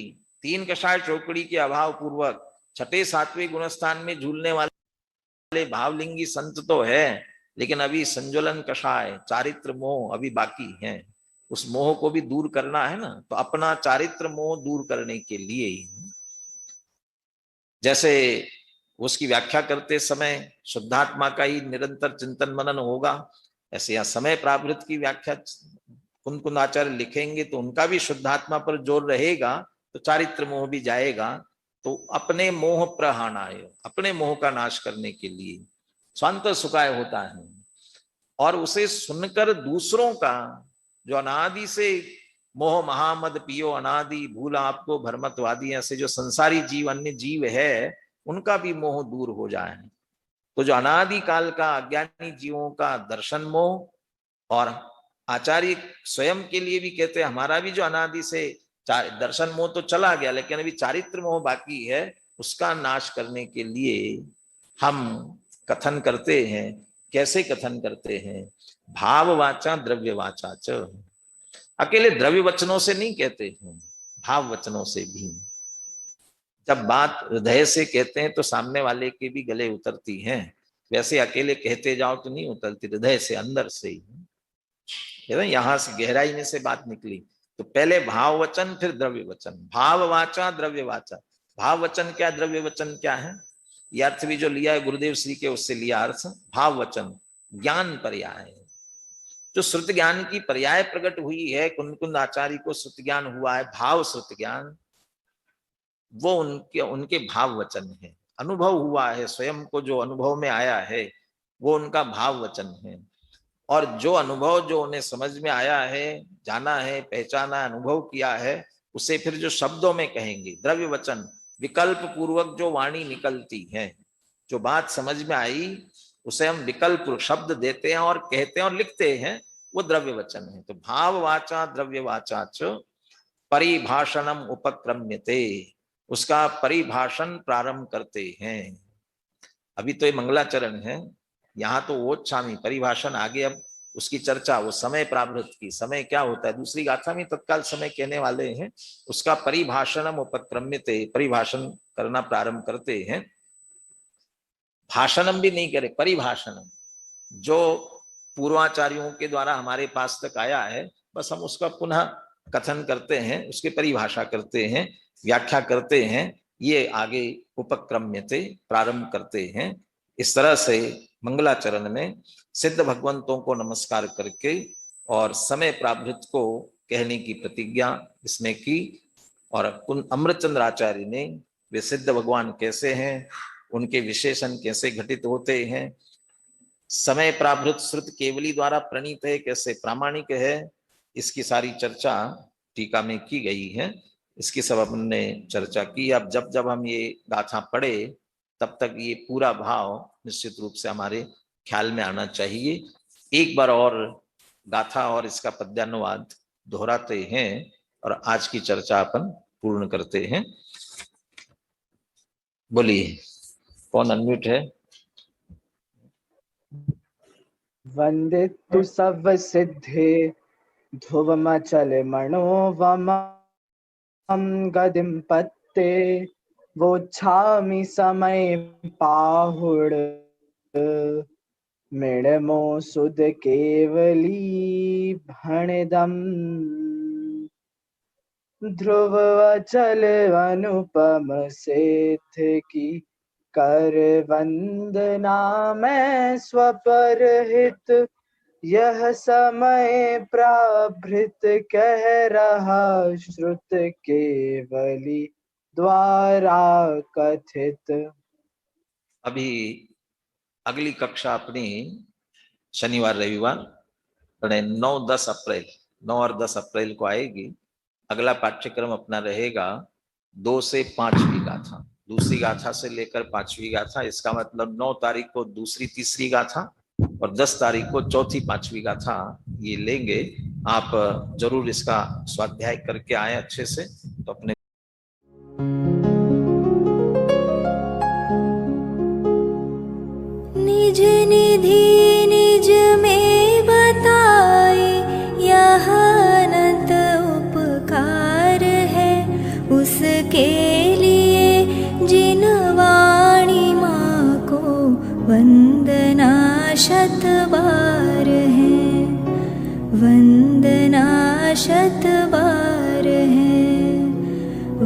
3 कषाय चौकड़ी के अभाव पूर्वक 6ठे 7वें गुणस्थान में झूलने वाले भावलिंगी संत तो है, लेकिन अभी संज्वलन कषाय चारित्र मोह अभी बाकी है। उस मोह को भी दूर करना है ना, तो अपना चारित्र मोह दूर करने के लिए जैसे उसकी व्याख्या करते समय शुद्धात्मा का ही निरंतर चिंतन मनन होगा, ऐसे यहाँ समय प्रावृत की व्याख्या कुंद कुंद आचार्य लिखेंगे तो उनका भी शुद्धात्मा पर जोर रहेगा, तो चारित्र मोह भी जाएगा। तो अपने मोह प्रहाणाय, अपने मोह का नाश करने के लिए स्वांत सुखाय होता है, और उसे सुनकर दूसरों का जो अनादि से मोह महामद पियो अनादि भूला आपको भरमतवादी, ऐसे जो संसारी जीव अन्य जीव है उनका भी मोह दूर हो जाए। तो जो अनादि काल का अज्ञानी जीवों का दर्शन मोह, और आचार्य स्वयं के लिए भी कहते हैं हमारा भी जो अनादि से दर्शन मोह तो चला गया, लेकिन अभी चारित्र मोह बाकी है, उसका नाश करने के लिए हम कथन करते हैं। कैसे कथन करते हैं? भाव वाचा द्रव्य वाचा च। अकेले द्रव्य वचनों से नहीं कहते हैं, भाव वचनों से भी। जब बात हृदय से कहते हैं तो सामने वाले के भी गले उतरती हैं, वैसे अकेले कहते जाओ तो नहीं उतरती, हृदय से अंदर से ही, यहां से गहराई में से बात निकली। तो पहले भाव वचन फिर द्रव्य वचन। भाव वाचा द्रव्य वाचा। भाव वचन क्या, द्रव्य वचन क्या है? यह अर्थ भी जो लिया है गुरुदेव श्री के, उससे लिया अर्थ भाव वचन ज्ञान पर्याय। जो श्रुत ज्ञान की पर्याय प्रकट हुई है, कुंद कुंद आचार्य को श्रुत ज्ञान हुआ है, भाव श्रुत ज्ञान, वो उनके भाव वचन है। अनुभव हुआ है, स्वयं को जो अनुभव में आया है वो उनका भाव वचन है। और जो अनुभव जो उन्हें समझ में आया है, जाना है, पहचाना, अनुभव किया है, उसे फिर जो शब्दों में कहेंगे द्रव्य वचन। विकल्प पूर्वक जो वाणी निकलती है, जो बात समझ में आई उसे हम विकल्प शब्द देते हैं और कहते हैं और लिखते हैं, वो द्रव्य वचन है। तो भाव वाचा द्रव्य वाचा च परिभाषणम उपक्रम्यते, उसका परिभाषण प्रारंभ करते हैं। अभी तो ये मंगलाचरण है, यहाँ तो वोच्छामि, परिभाषण आगे अब उसकी चर्चा, वो समय प्रावृत की। समय क्या होता है, दूसरी गाथा में तत्काल समय कहने वाले हैं, उसका परिभाषणम उपक्रम्यते, परिभाषण करना प्रारंभ करते हैं। भाषणम भी नहीं करे, परिभाषणम। जो पूर्वाचार्यों के द्वारा हमारे पास तक आया है, बस हम उसका पुनः कथन करते हैं, उसकी परिभाषा करते हैं, व्याख्या करते हैं। ये आगे उपक्रम्यते प्रारंभ करते हैं। इस तरह से मंगलाचरण में सिद्ध भगवंतों को नमस्कार करके और समय प्रावृत को कहने की प्रतिज्ञा इसमें की। और अमृतचंद्र आचार्य ने वे सिद्ध भगवान कैसे हैं, उनके विशेषण कैसे घटित होते हैं, समय प्रावृत श्रुत केवली द्वारा प्रणीत है, कैसे प्रामाणिक है, इसकी सारी चर्चा टीका में की गई है। इसकी सब हमने चर्चा की। अब जब जब हम ये गाथा पढ़े तब तक ये पूरा भाव निश्चित रूप से हमारे ख्याल में आना चाहिए। एक बार और गाथा और इसका पद्यानुवाद दोहराते हैं और आज की चर्चा अपन पूर्ण करते हैं। बोलिए। कौन अनम्यूट है? वंदितु सव सिद्धे ध्रुवमचल मनोवमं गदिं पत्ते वोच्छामि समय पाहुड मृणमो सुद केवली भणिदम् ध्रुव अचल अनुपम सिद्ध की कर वंदना मैं स्वपर हित यह समय प्राभृत कह रहा श्रुत केवली द्वारा कथित। अभी अगली कक्षा अपनी शनिवार रविवार 9-10 अप्रैल 9 और 10 अप्रैल को आएगी। अगला पाठ्यक्रम अपना रहेगा 2 से 5वीं गाथा, दूसरी गाथा से लेकर 5वीं गाथा। इसका मतलब 9 तारीख को दूसरी तीसरी गाथा और 10 तारीख को चौथी 5वीं गाथा ये लेंगे। आप जरूर इसका स्वाध्याय करके आए अच्छे से। तो अपने निज निधि निज में बताए यह अनंत उपकार है उसके लिए जिन वाणी माँ को वंदना शत बार है, वंदना शत बार है,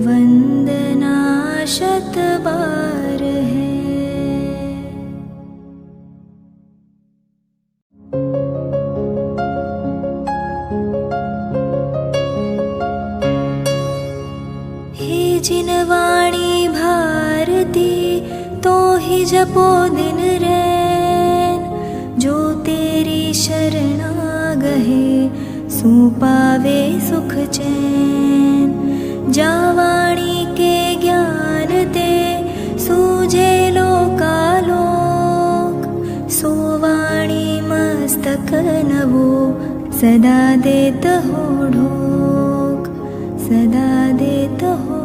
वंदना शत बार है। हे जिन वाणी भारती तो ही जपो दिन रैन, जो तेरी शरणा गहे सो पावे सुख चैन। जा वाणी के ज्ञान ते सूझे लोकालोक, सो वाणी मस्तक नवो सदा देत हो ढोक, सदा देत हो